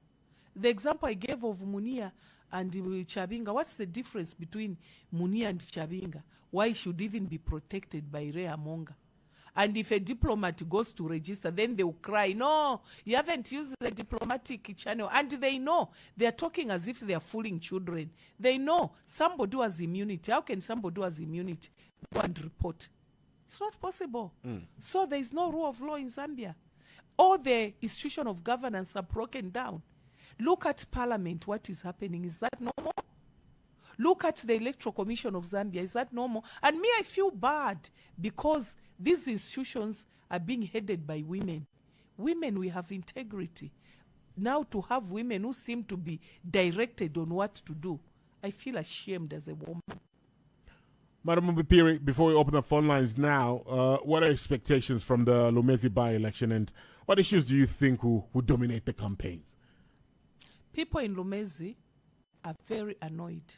The example I gave of Munia and Chabinga, what's the difference between Munia and Chabinga? Why should even be protected by Rea Monga? And if a diplomat goes to register, then they will cry, no, you haven't used the diplomatic channel. And they know. They are talking as if they are fooling children. They know somebody who has immunity. How can somebody who has immunity go and report? It's not possible. So there is no rule of law in Zambia. All the institution of governance are broken down. Look at Parliament, what is happening. Is that normal? Look at the Electoral Commission of Zambia. Is that normal? And me, I feel bad because these institutions are being headed by women. Women, we have integrity. Now to have women who seem to be directed on what to do, I feel ashamed as a woman. Madam MUMBI, before we open the phone lines now, what are expectations from the Lumezi by-election and what issues do you think will dominate the campaigns? People in Lumezi are very annoyed.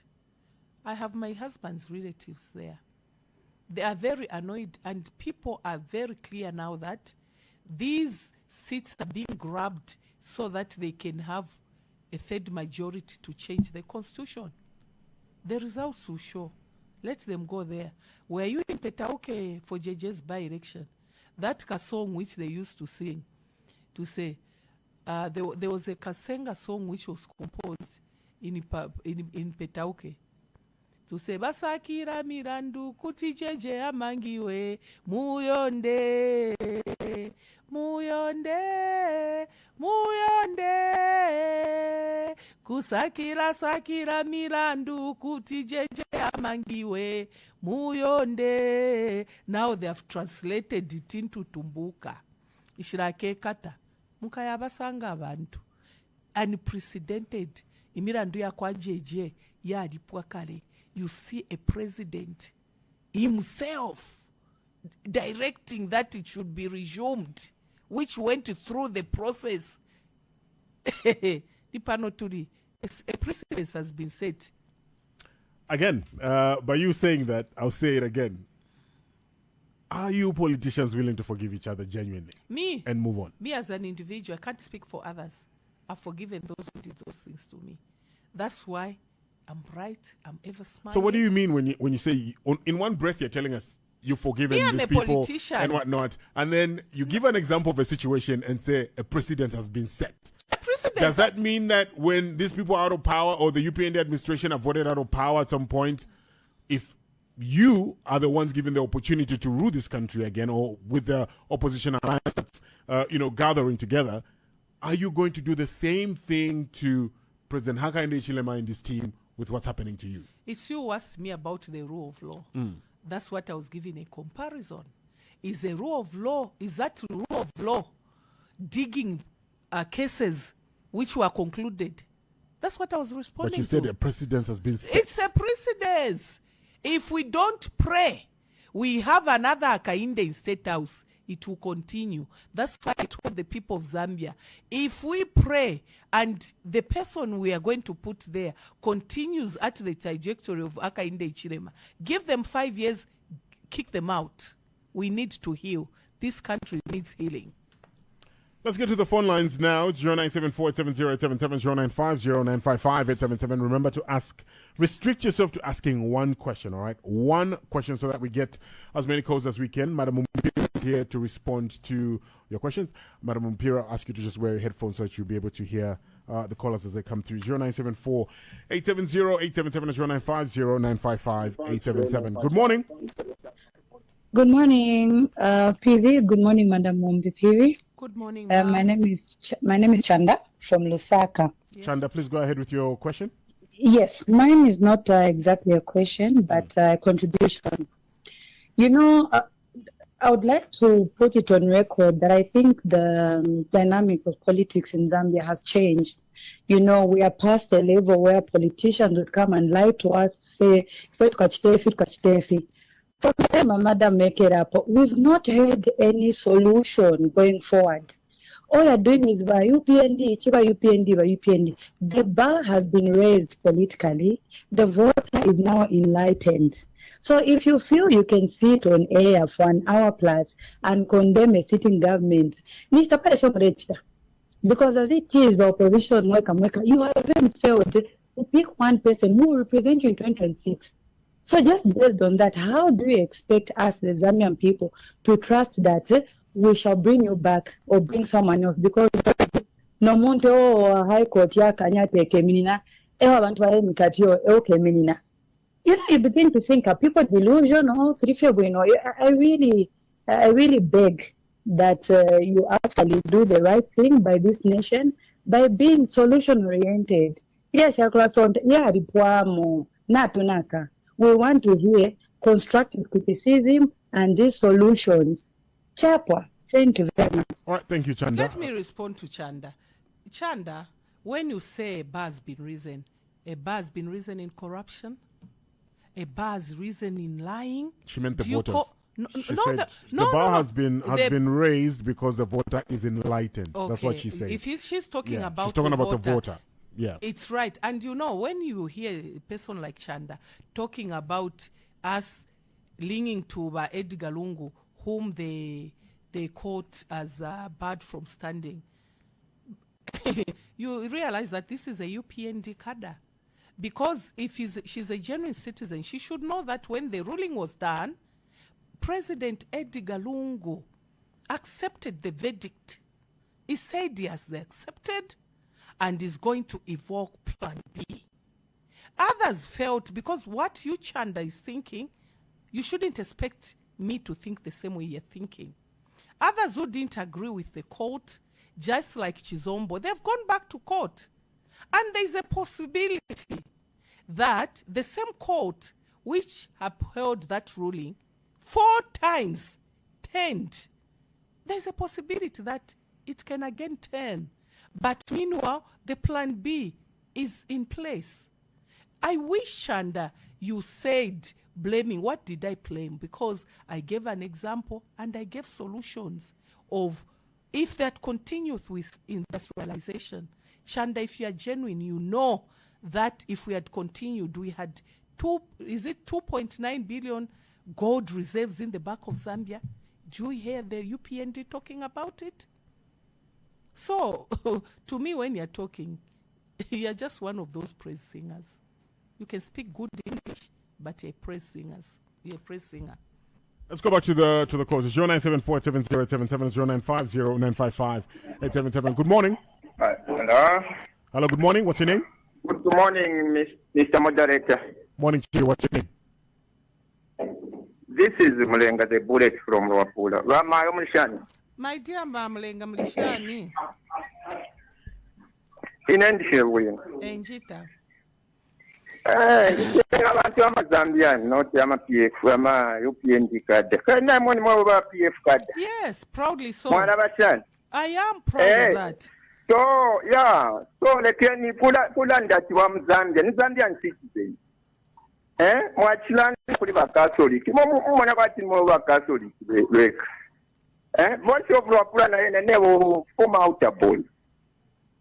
I have my husband's relatives there. They are very annoyed, and people are very clear now that these seats are being grabbed so that they can have a third majority to change the constitution. The results will show. Let them go there. Were you in Petauke for JJ's by-election? That song which they used to sing, to say, there was a Kasenga song which was composed in Petauke. To say basakira mirandu kuti jeje amangiwe muyonde kusakira mirandu kuti jeje amangiwe muyonde. Now they have translated it into Tumbuka. Ishirake kata mukaya basanga abantu unprecedented imirandu ya kwa jeje ya lipwa kale. You see a president himself directing that it should be resumed, which went through the process. A precedent has been set. Again, by you saying that, I'll say it again. Are you politicians willing to forgive each other genuinely? Me? And move on? Me as an individual, I can't speak for others. I've forgiven those who did those things to me. That's why I'm bright, I'm ever smiling. So what do you mean when you say, in one breath you're telling us you've forgiven Me, I'm these a people politician. and whatnot, and then you give an example of a situation and say a precedent has been set? A precedent. Does that mean that when these people are out of power or the UPND administration have voted out of power at some point, if you are the ones given the opportunity to rule this country again, or with the opposition alliance that's gathering together, are you going to do the same thing to President Hakainde Hichilema and his team with what's happening to you? It's you who asked me about the rule of law. That's what I was giving a comparison. Is a rule of law, is that rule of law digging cases which were concluded? That's what I was responding to. But you said a precedent has been set. It's a precedence. If we don't pray, we have another Hakainde in State House. It will continue. That's why I told the people of Zambia, if we pray and the person we are going to put there continues at the trajectory of Hakainde Hichilema, give them 5 years, kick them out. We need to heal. This country needs healing. Let's get to the phone lines now. It's 0974-870-877, 095-0955-877. Remember to restrict yourself to asking one question, all right? One question so that we get as many calls as we can. Madam Mumpira is here to respond to your questions. Madam Mumpira, I'll ask you to just wear your headphones so that you'll be able to hear the callers as they come through. 0974-870-877, 095-0955-877. Good morning. Good morning, PHIRI. Good morning, Madam PHIRI. Good morning, my name is Chanda from Lusaka. Yes. Chanda, please go ahead with your question. Yes, mine is not exactly a question, but a contribution. I would like to put it on record that I think the dynamics of politics in Zambia has changed. We are past a level where politicians would come and lie to us, say, from the time my mother make it up, we've not heard any solution going forward. All you're doing is by UPND. The bar has been raised politically. The voter is now enlightened. So if you feel you can sit on air for an hour plus and condemn a sitting government, because as it is, the opposition, you have even failed to pick one person who will represent you in 2026. So just based on that, how do you expect us, the Zambian people, to trust that we shall bring you back or bring someone else? Because no monte or high court ya kanyate keminina, you begin to think, are people delusional? I really beg that you actually do the right thing by this nation by being solution oriented. Yes, we want to hear constructive criticism and these solutions. Chapwa, thank you very much. All right, thank you, Chanda. Let me respond to Chanda. Chanda, when you say a bar has been risen in corruption, a bar has risen in lying. She meant the voters. The bar has been raised because the voter is enlightened. Okay. That's what she said. If she's talking about she's talking about voter, the voter. Yeah, it's right. And when you hear a person like Chanda talking about us linking to Edgar Lungu, whom they quote as barred from standing, you realize that this is a UPND cadre. Because if she's a genuine citizen, she should know that when the ruling was done, President Edgar Lungu accepted the verdict. He said he has accepted and is going to evoke Plan B. Others felt, because what you, Chanda, is thinking, you shouldn't expect me to think the same way you're thinking. Others who didn't agree with the court, just like Chizombo, they've gone back to court. And there's a possibility that the same court which upheld that ruling 4 times turned, there's a possibility that it can again turn. But meanwhile, the Plan B is in place. I wish, Chanda, you said blaming. What did I blame? Because I gave an example and I gave solutions of if that continues with industrialization, Shanda, if you are genuine, you know that if we had continued, we had 2.9 billion gold reserves in the back of Zambia. Do you hear the UPND talking about it? So, to me, when you're talking, you're just one of those praise singers. You can speak good English, but you're a praise singers. You're a praise singer. Let's go back to the calls. 0974-870-877, Good morning. Hello. Hello, good morning. What's your name? Good morning, Mr. Moderator. Morning to you. What's your name? This is Mulenga the Bullet from Rwapula. Rama Yomulishani. My dear Mulenga Mlishani. Inendishe win. Enjita. Abantu amazambian not ama PF ama UPND card. Kana mwani mwa PF card. Yes, proudly so. Mwana bashani. I am proud of that. So yeah, so lekeni kula ndati wa Mzambia, ni Zambian citizen. Mwachilani kuli ba Catholic. Mwana kwati mwa ba Catholic wek. Voice of Rwapula na yene nevo former outer boy.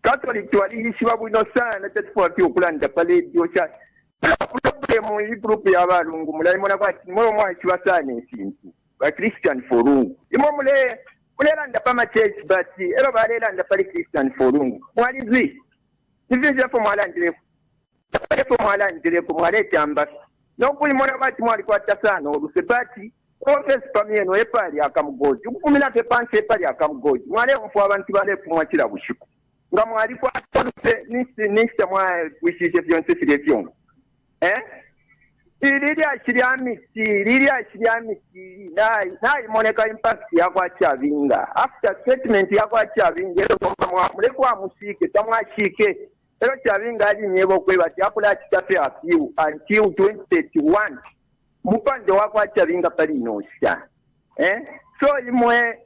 Catholic twali ishiwa bwino sana tetfuati okulanda pale diocha. Problem group y'abalungu mulayi mwana kwati mwa mwachibwa sana ekintu. Ba Christian forungu. Imo mule kulelanda pama church but ero balelanda pale Christian forungu. Mwalizi. Nivije po mwalandire. Po mwalandire ko mwaleta amba. Nokuli mwana kwati mwali kwata sana olusebati. Office pamieno epali akamugoji. Ukumina ke panse epali akamugoji. Mwale mfu abantu bale kumwachira bushiku. Nga mwali kwa tonse nista mwa wishije vyonse selection. Lili ashiriamiti nai moneka impact ya kwa Chavinga. After statement ya kwa Chavinga muleko amusike tamwashike. Ero Chavinga ali nyebo kweba yakula kitafe afiu until 2031. Mupande wa kwa Chavinga pali nosha. So imwe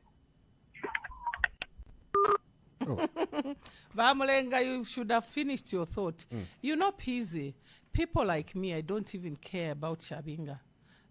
Bamulenga, you should have finished your thought. You know, Pizzy, people like me, I don't even care about Chavinga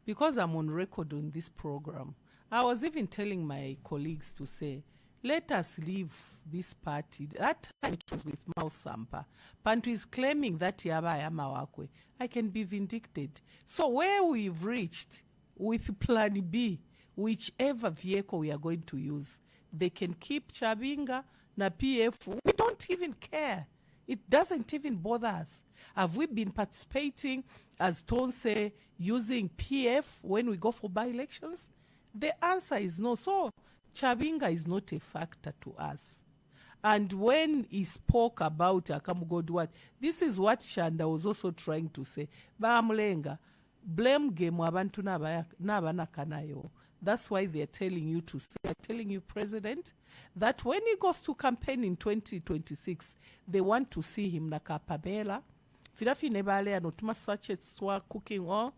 because I'm on record on this program. I was even telling my colleagues to say, let us leave this party. That time it was with Mao Sampa. Pantu is claiming that Yaba Yamawakwe. I can be vindicted. So where we've reached with Plan B, whichever vehicle we are going to use, they can keep Chavinga, na PF. We don't even care. It doesn't even bother us. Have we been participating, as Tone say, using PF when we go for by-elections? The answer is no. So Chavinga is not a factor to us. And when he spoke about Akamugodwat, this is what Shanda was also trying to say. Bamulenga, blame game wabantu nabanakanayo. That's why they're telling you to say, telling you, President, that when he goes to campaign in 2026, they want to see him na kapamela. Firafi nebale anotuma sachets wa cooking oil,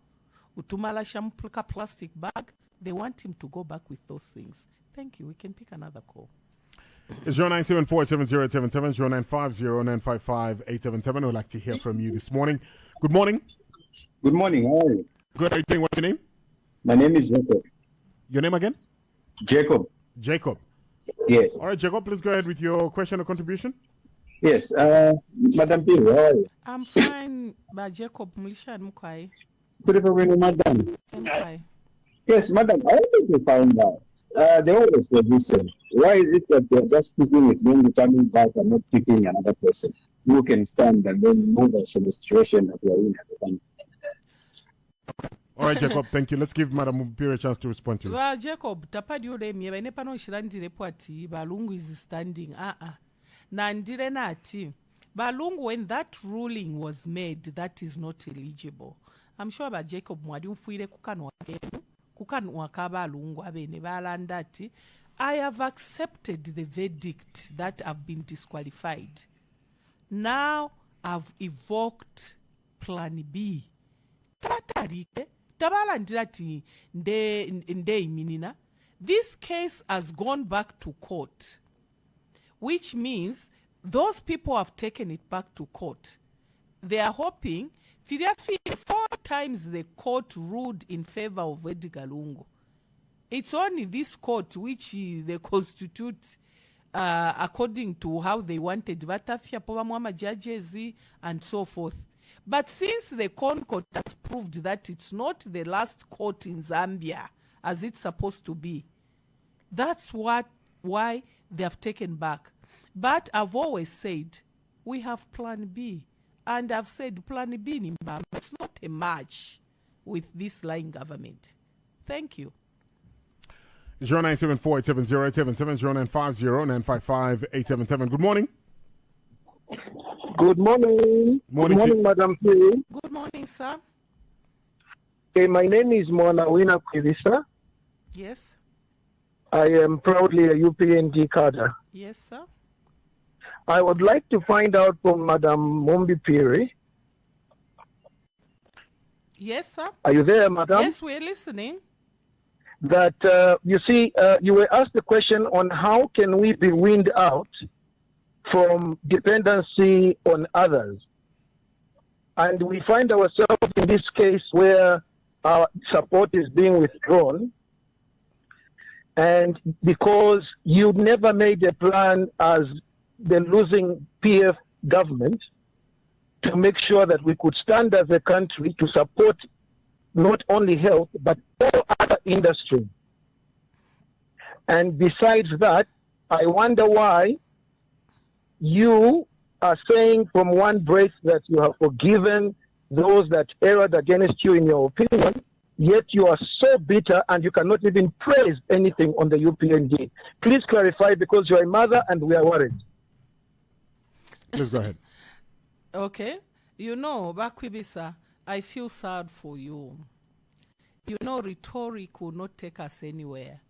utumala shampulka plastic bag. They want him to go back with those things. Thank you. We can pick another call. 0974-870-877, 0950-955-877. We'd like to hear from you this morning. Good morning. Good morning. How are you? Good. How are you doing? What's your name? My name is Jacob. Your name again? Jacob. Jacob. Yes. All right, Jacob, please go ahead with your question or contribution. Yes. Madam Piro, how are you? I'm fine, but Jacob Mulisha and Mukai. Good evening, Madam. Mukai. Yes, Madam. I wanted to find out the always position. Why is it that they're just speaking with me coming back and not picking another person who can stand and then move us from the situation that we're in at the time? All right, Jacob, thank you. Let's give Madam Mumpira a chance to respond to you. Well, Jacob, tapadi ule miye ne pano shirandi report Balungu is standing. Nandire nati. Balungu, when that ruling was made, that is not eligible. I'm sure about Jacob mwadi mfuire kukanwa kenu. Kukanwa kabalungu abene balandati. I have accepted the verdict that I've been disqualified. Now I've evoked Plan B. Tatarike. This case has gone back to court, which means those people have taken it back to court. They are hoping, 4 times the court ruled in favor of Edgar Lungu. It's only this court which they constitute according to how they wanted batafya povamwa judges and so forth. But since the Court has proved that it's not the last court in Zambia as it's supposed to be, that's why they have taken back. But I've always said we have Plan B, and I've said Plan B in Zimbabwe, it's not a match with this lying government. Thank you. 0974-870-877, 0950-955-877. Good morning. Good morning. Morning, Good morning, Madam PHIRI. Good morning, sir. Okay, my name is MUNALI, sir. Yes. I am proudly a UPND cadre. Yes, sir. I would like to find out from Madam MUMBI PHIRI. Yes, sir. Are you there, Madam? Yes, we're listening. That, you see, you were asked the question on how can we be weaned out from dependency on others. And we find ourselves in this case where our support is being withdrawn. And because you never made a plan as the losing PF government to make sure that we could stand as a country to support not only health, but all other industries. And besides that, I wonder why you are saying from one breath that you have forgiven those that erred against you in your opinion, yet you are so bitter and you cannot even praise anything on the UPND. Please clarify, because you're a mother and we are worried. Please go ahead. Okay. You know, Bakwibisa, I feel sad for you. You know, rhetoric will not take us anywhere.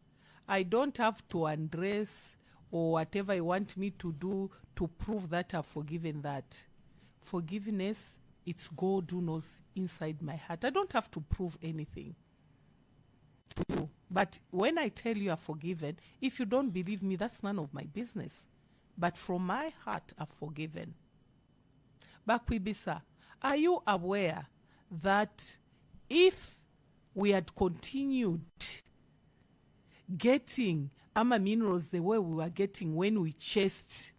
I don't have to undress or whatever you want me to do to prove that I've forgiven that. Forgiveness, it's God who knows inside my heart. I don't have to prove anything to you. But when I tell you I've forgiven, if you don't believe me, that's none of my business. But from my heart, I've forgiven. Bakwibisa, are you aware that if we had continued getting minerals the way we were getting when we chased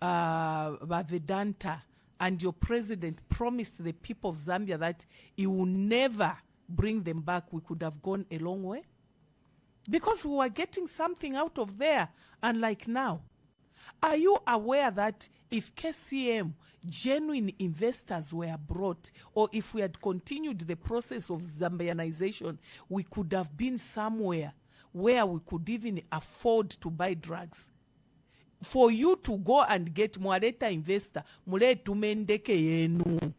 Vedanta, and your president promised the people of Zambia that he will never bring them back, we could have gone a long way? Because we were getting something out of there, unlike now. Are you aware that if KCM, genuine investors were brought, or if we had continued the process of Zambianization, we could have been somewhere where we could even afford to buy drugs? For you to go and get mwaleta investor, mule tumendeke yenu.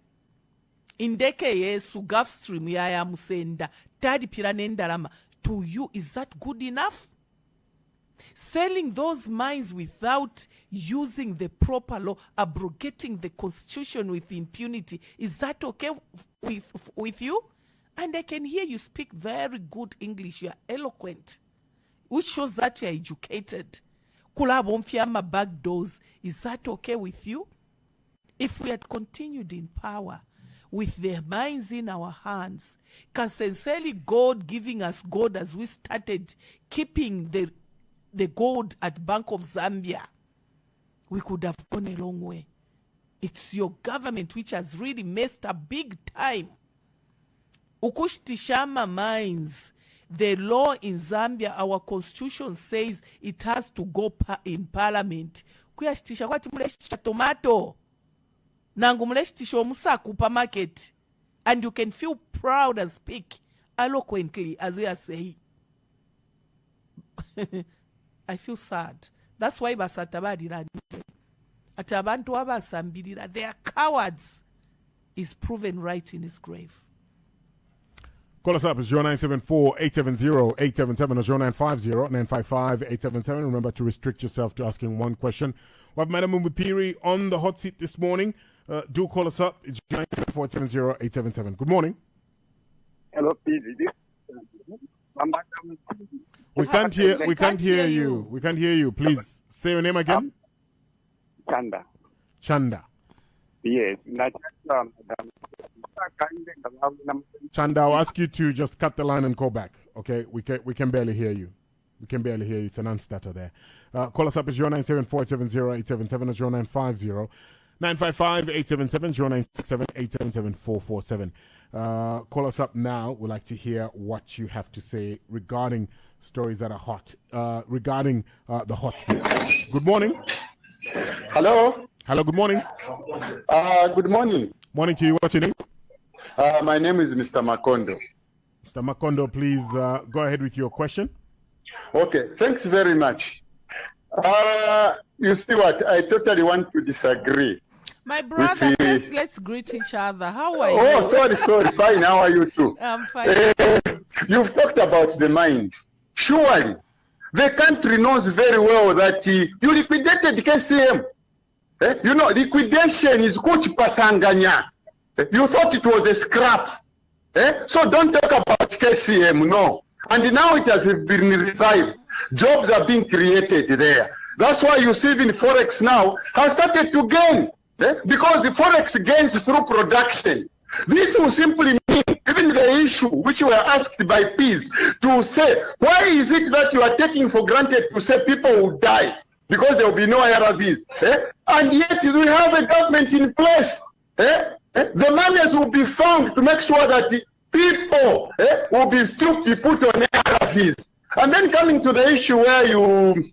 Indeke yesu Gulfstream ya musenda, tadi piranendarama. To you, is that good enough? Selling those mines without using the proper law, abrogating the constitution with impunity, is that okay with you? And I can hear you speak very good English. You are eloquent, which shows that you are educated. Kulabomfiama back doors, is that okay with you? If we had continued in power with the mines in our hands, sincerely God giving us gold as we started keeping the gold at Bank of Zambia, we could have gone a long way. It's your government which has really messed up big time. Ukushitishama mines, the law in Zambia, our constitution says it has to go in parliament. Kuyashitisha kwati muleshitisha tomato, nangu muleshitisha omusa kupa market, and you can feel proud and speak eloquently as we are saying. I feel sad. That's why basatabadira atabantu abasambirira, they are cowards, is proven right in his grave. Call us up. It's 0974-870-877 or 0950-955-877. Remember to restrict yourself to asking one question. We have Madam MUMBI PHIRI on the hot seat this morning. Do call us up. It's 0974-870-877. Good morning. Hello, please. We can't hear you. We can't hear you. Please say your name again. Chanda. Chanda. Yes. Chanda, I'll ask you to just cut the line and call back. Okay? We can barely hear you. We can barely hear you. It's a non-starter there. Call us up at 0974-870-877 or 0950-955-877, 0967-877-447. Call us up now. We'd like to hear what you have to say regarding stories that are hot, regarding the hot seat. Good morning. Hello. Hello, good morning. Good morning. Morning to you. What's your name? My name is Mr. Makondo. Mr. Makondo, please go ahead with your question. Okay, thanks very much. You see what? I totally want to disagree. My brother, let's greet each other. How are you? Oh, sorry. Fine. How are you too? I'm fine. You've talked about the mines. Surely, the country knows very well that you liquidated KCM. You know, liquidation is kuchi pasanganya. You thought it was a scrap. So don't talk about KCM, no. And now it has been revived. Jobs are being created there. That's why you see even Forex now has started to gain. Because the Forex gains through production. This will simply mean, even the issue which were asked by peace to say, why is it that you are taking for granted to say people will die? Because there will be no ARVs. And yet we have a government in place. The monies will be found to make sure that people will be still be put on ARVs. And then coming to the issue where you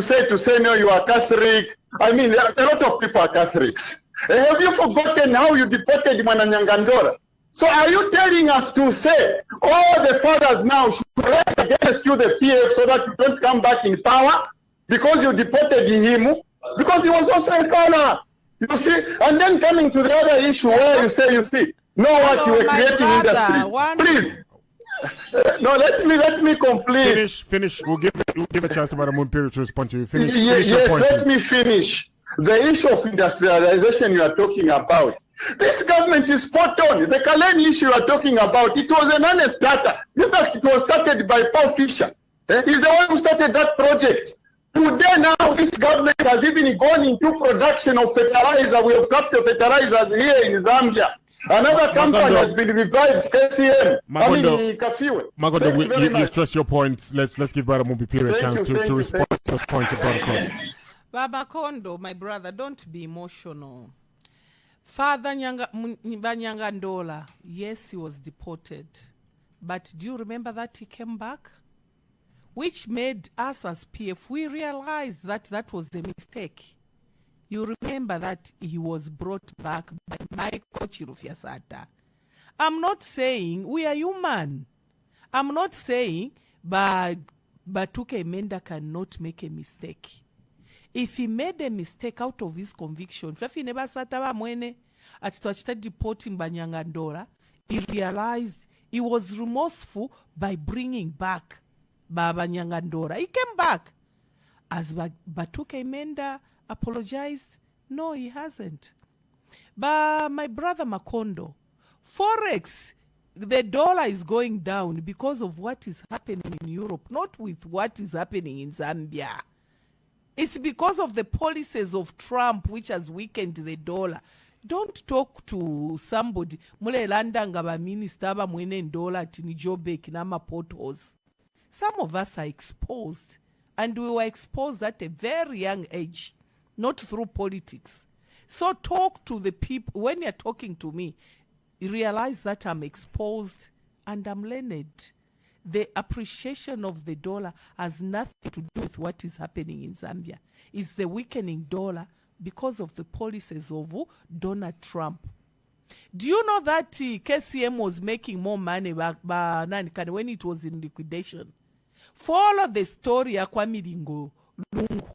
say no, you are Catholic. I mean, a lot of people are Catholics. Have you forgotten how you deported Mananyangandora? So are you telling us to say all the fathers now should rise against you, the PF, so that you don't come back in power because you deported him? Because he was also a father. You see? And then coming to the other issue where you say, you were creating industries. Please. No, let me complete. Finish. We'll give a chance to Madam Mumpiri to respond to you. Finish yes, let me finish. The issue of industrialization you are talking about. This government is spot on. The Kaleni issue you are talking about, it was an honest data. In fact, it was started by Paul Fisher. He's the one who started that project. Today now, this government has even gone into production of fertilizer. We have captured fertilizers here in Zambia. Another company has been revived, KCM. Magondo, you stress your points. Let's give Madam Mumpiri a chance to respond to those points you brought across. Baba Kondo, my brother, don't be emotional. Father Nyangandola, yes, he was deported. But do you remember that he came back? Which made us as PF, we realized that that was a mistake. You remember that he was brought back by Michael Chirufyasata. I'm not saying we are human. I'm not saying Batuke Menda cannot make a mistake. If he made a mistake out of his conviction, he deporting Banyangandora, he realized he was remorseful by bringing back Baba Nyangandora. He came back. As Batuke Menda apologized, no, he hasn't. But my brother Makondo, Forex, the dollar is going down because of what is happening in Europe, not with what is happening in Zambia. It's because of the policies of Trump which has weakened the dollar. Don't talk to somebody. Mule landanga ba minister ba mwene dollar tini jobe kinama potholes. Some of us are exposed, and we were exposed at a very young age, not through politics. So talk to the people. When you're talking to me, realize that I'm exposed and I'm learned. The appreciation of the dollar has nothing to do with what is happening in Zambia. It's the weakening dollar because of the policies of Donald Trump. Do you know that KCM was making more money when it was in liquidation? Follow the story ya kwa Milingo Lungu.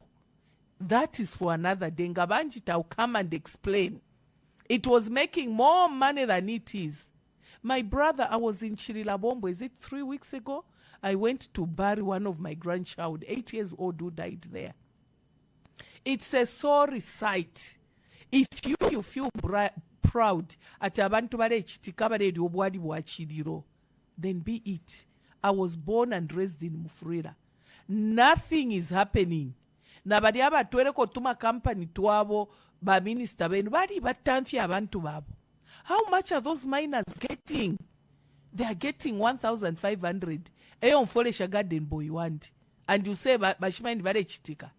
That is for another day. Ngabanjita will come and explain. It was making more money than it is. My brother, I was in Chirilabombo, is it 3 weeks ago? I went to bury one of my grandchild, 8 years old, who died there. It's a sorry sight. If you feel proud at abantu barechitika baredi obwadi bwa Chiriro, then be it. I was born and raised in Mufrira. Nothing is happening. Na badi abatwele kotuma company tuabo ba minister benu badi batamfi abantu babo. How much are those miners getting? They are getting 1,500. Eyo mfolesha garden boy want. And you say bashimani bare chitika.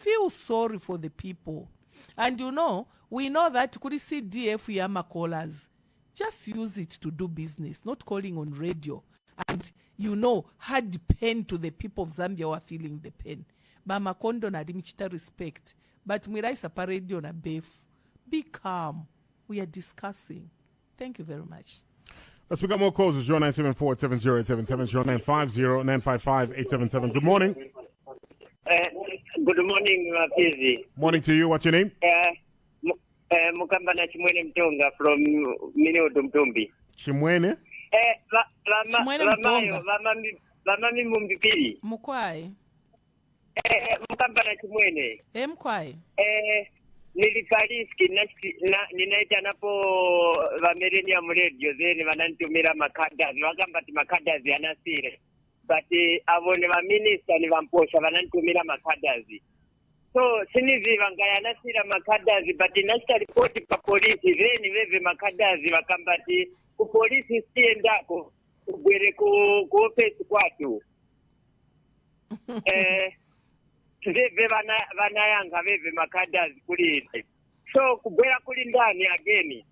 Feel sorry for the people. And you know, we know that kuri CDF yama callers. Just use it to do business, not calling on radio. And you know, had pain to the people of Zambia who are feeling the pain. Bama kondo na dimichita respect. But mwira isapa radio na beef. Be calm. We are discussing. Thank you very much. Let's pick up more calls. It's 0974-870-877, 0950-955-877. Good morning. Good morning, PHIRI. Morning to you. What's your name? Mukambana Chimwene Mtonga from Miniodo Mtombi. Chimwene? Chimwene Mtonga. Vamami Mumbi PHIRI. Mukwai. Mukambana Chimwene. Mkwai. Nilipariski ninaita napo vamereni ya mredio zeni vananitumira makadazi wakambati makadazi yanasire but avone vaminista ni vamposha vananitumira makadazi so sinizi vangayanasira makadazi but inachita ripoti pa polisi zeni veve makadazi vakambati kupolisi siendako kubwere ku office kwatu veve vanayanga veve makadazi kulinde so kubwera kuli ndani ageni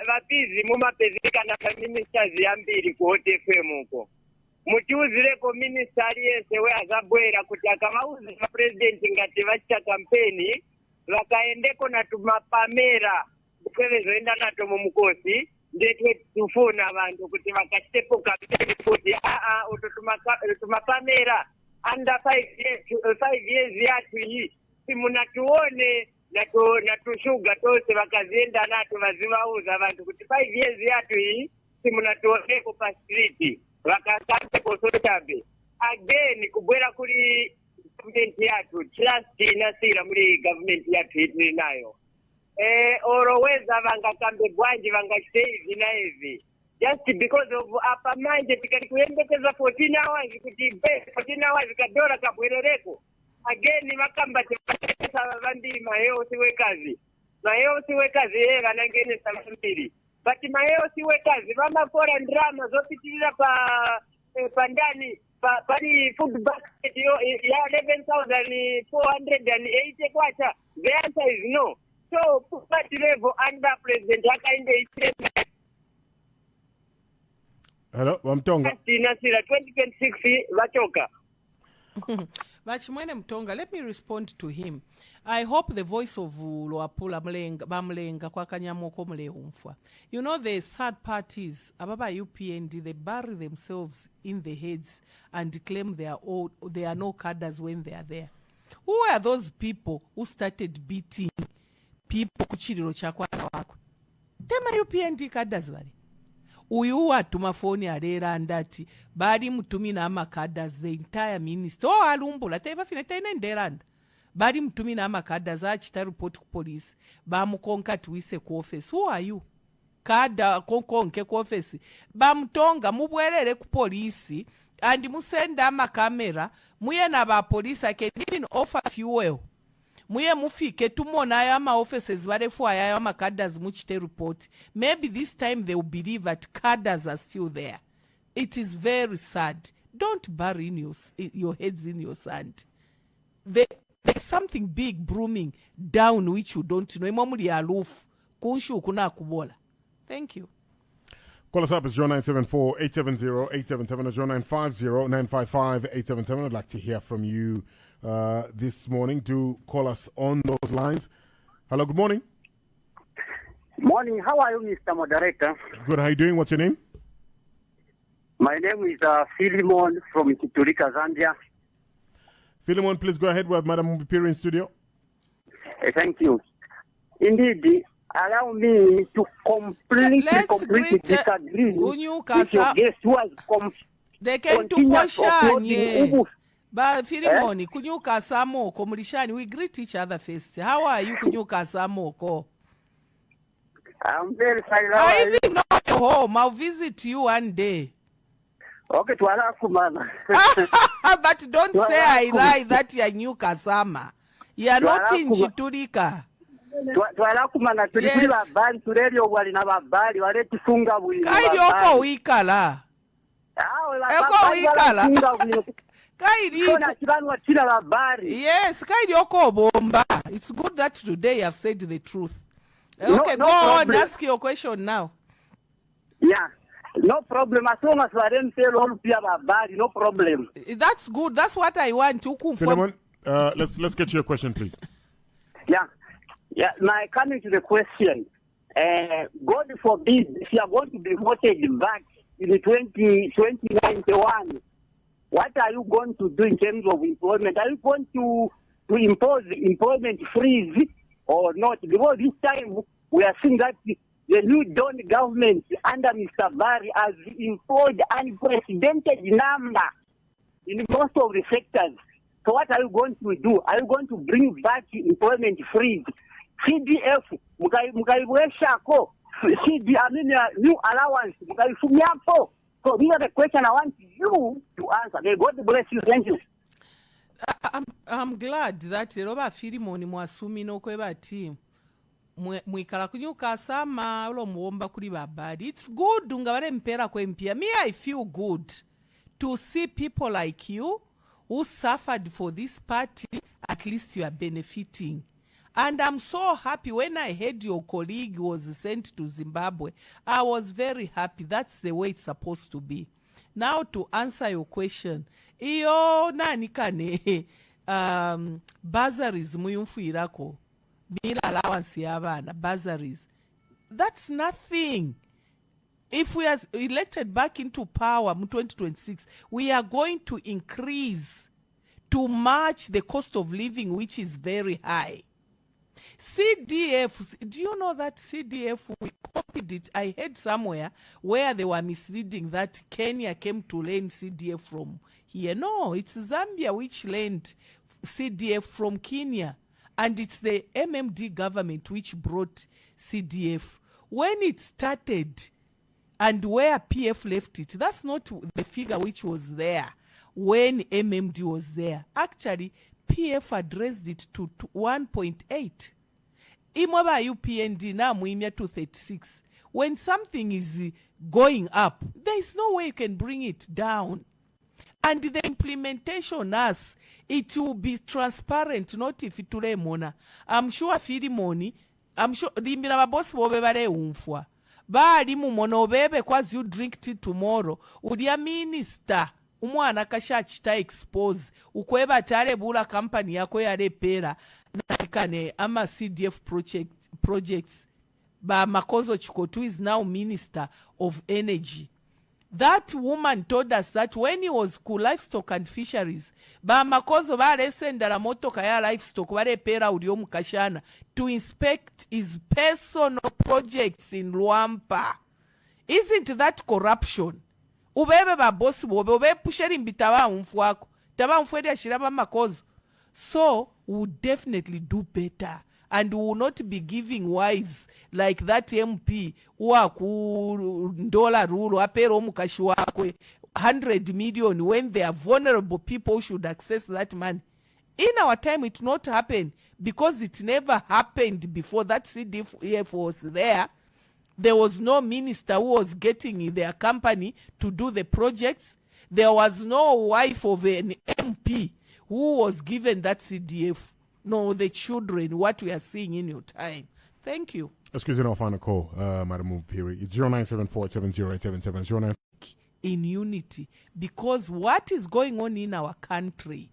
vapizi mumapezekana paministers yambiri ku OTFM uko mutiuzireko ministeri yese we azabwera kuti akavauza president ngati vachita kampeni vakaendeko natumapamera kwevezoenda nato mumukosi ndetwe tufuna vantu kuti vakachitepo kampeni kuti tumapamera under 5 years yatu hii simunatuone natushuga tose vakazienda nato vazivauza vantu kuti 5 years yatu hii simunatuoneko pa street vakasante kosotabe again kubwera kuri government yatu trust inasira muri government yatu hitri nayo oroweza vangakambe bwanji vangastay na hivi just because of apa manje tikati kuyembekeza 14 hours kuti 14 hours kadora kabwerereko again makamba tepesa vandi maheo siwekazi vanangene samiri but maheo siwekazi vamakora drama zopitirira pandani pari food basket ya 11,480 kwacha the answer is no so party level under president akainde Hello, Mtonga. Nasira 2026 vachoka. Vachimwene Mtonga, let me respond to him. I hope the voice of Luapula Bamlenga kwa Kanyamoko Mlehumfwa. You know the sad parties, Ababa UPND, they bury themselves in the heads and claim they are no cadres when they are there. Who are those people who started beating people kuchiriro chakwana wako? Tema UPND cadres bari. Uyu watuma phone arera andati bari mutumi na makadas the entire minister alumbula teva fina tena nderanda bari mutumi na makadas achita report ku police ba mukonka tuise ku office. Who are you? Kada konkonke ku office ba mtonga mubwerere ku police and musenda makamera muye na ba police I can even offer fuel muye mufike tumona aya offices barefu aya makadas muchite report. Maybe this time they will believe that cadres are still there. It is very sad. Don't bury your heads in your sand. There's something big brewing down which you don't know. Imamuli aloof kunshu kuna kubola. Thank you. Call us up. It's 0974-870-877. It's 0950-955-877. I'd like to hear from you this morning. Do call us on those lines. Hello, good morning. Morning. How are you, Mr. Moderator? Good. How are you doing? What's your name? My name is Philemon from Kiturika, Zambia. Philemon, please go ahead. We have Madam PHIRI in studio. Thank you. Indeed, allow me to completely disagree with your guest who has they can to question. But Philemon, kunyuka samoko mulishani, we greet each other first. How are you, kunyuka samoko? I'm very fine. I even know your home. I'll visit you one day. Okay, tualakumana. But don't say I lie that you are new Kasama. You are not in Chiturika. Tualakumana tulikuwa babali tulelio wali na babali wale tufunga buli. Kaidi oko wikala. Eko wikala. Kairi. nachivanwa china vabhari. Yes, Kairi okobomba. It's good that today you have said the truth. Okay, No go on, problem. ask your question now. Yeah, no problem. As long as varem tell all pia vabhari, no problem. That's good. That's what I want. Ukumfo- Philemon, let's get you a question, please. Yeah. Now coming to the question, God forbid if you are going to be voted back in the 2091, what are you going to do in terms of employment? Are you going to impose employment freeze or not? Because this time we are seeing that the new Dawn government under Mr. Barry has employed unprecedented number in most of the sectors. So what are you going to do? Are you going to bring back employment freeze? CDF, mukaibweshako, CD, I mean, new allowance, mukaifumiapo. So these are the questions I want you to answer. May God bless you. Thank you. I'm glad that Roba Firimoni mwasumi no kweba team. Mwikala kunyuka sama ulo muomba kuri babadi. It's good ungaware mpera kwe mpia. Me, I feel good to see people like you who suffered for this party. At least you are benefiting. And I'm so happy when I heard your colleague was sent to Zimbabwe. I was very happy. That's the way it's supposed to be. Now to answer your question. Iyo nani kane bursaries muyumfuirako. Meal allowance yabana bursaries. That's nothing. If we are elected back into power in 2026, we are going to increase to match the cost of living, which is very high. CDF, do you know that CDF, we copied it? I heard somewhere where they were misleading that Kenya came to lend CDF from here. No, it's Zambia which lent CDF from Kenya. And it's the MMD government which brought CDF. When it started and where PF left it, that's not the figure which was there when MMD was there. Actually, PF addressed it to 1.8. Imwaba UPND now muimia 236. When something is going up, there is no way you can bring it down. And the implementation as it will be transparent, not if it will mona. I'm sure Firi money. I'm sure the boss will be very umfwa. Badi mumono bebe cause you drink tea tomorrow. Udia minister. Umwana kashachita expose ukweba tare bula company yako ya repera na ama CDF projects ba Makozo Chikotu is now Minister of Energy. That woman told us that when he was livestock and fisheries, ba Makozo bare sendala moto kaya livestock bare pera ulio mukashana to inspect his personal projects in Luampa. Isn't that corruption? Ubebe ba boss bobe ube pusheri mbitawa umfuako taba umfwede ashiraba Makozo. So we'll definitely do better and we will not be giving wives like that MP waku ndola rule apero mukashi wakwe 100 million when they are vulnerable people should access that money. In our time it not happen because it never happened before that CDF was there. There was no minister who was getting in their company to do the projects. There was no wife of an MP who was given that CDF. No, the children, what we are seeing in your time. Thank you. Excuse me, I'll find a call, Madam PHIRI. It's 0974-870-877. In unity. Because what is going on in our country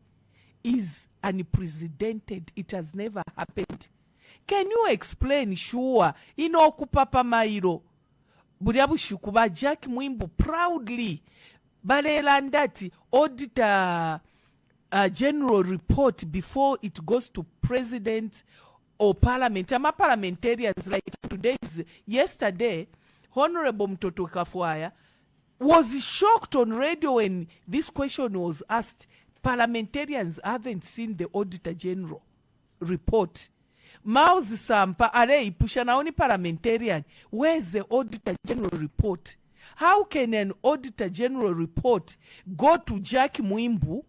is unprecedented. It has never happened. Can you explain, sure, kupapa mairo, Buriabu Shukuba, Jack Mwimbu, proudly, Balelandati, auditor general report before it goes to president or parliament. Ama parliamentarians like yesterday, Honorable Mtoto Kafuaya was shocked on radio when this question was asked. Parliamentarians haven't seen the auditor general report. Mauzi Sampa are pusha na only parliamentarian. Where's the auditor general report? How can an auditor general report go to Jack Mwimbu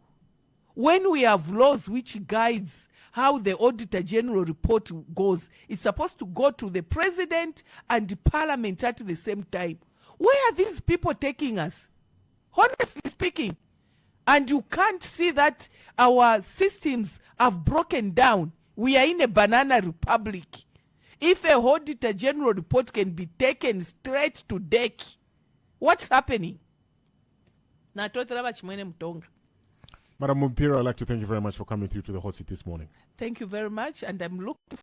when we have laws which guides how the auditor general report goes? It's supposed to go to the president and the parliament at the same time. Where are these people taking us? Honestly speaking, And you can't see that our systems have broken down. We are in a banana republic. If a auditor general report can be taken straight to deck, what's happening? Madam Mumpiro, I'd like to thank you very much for coming through to the hot seat this morning. Thank you very much, and I'm looking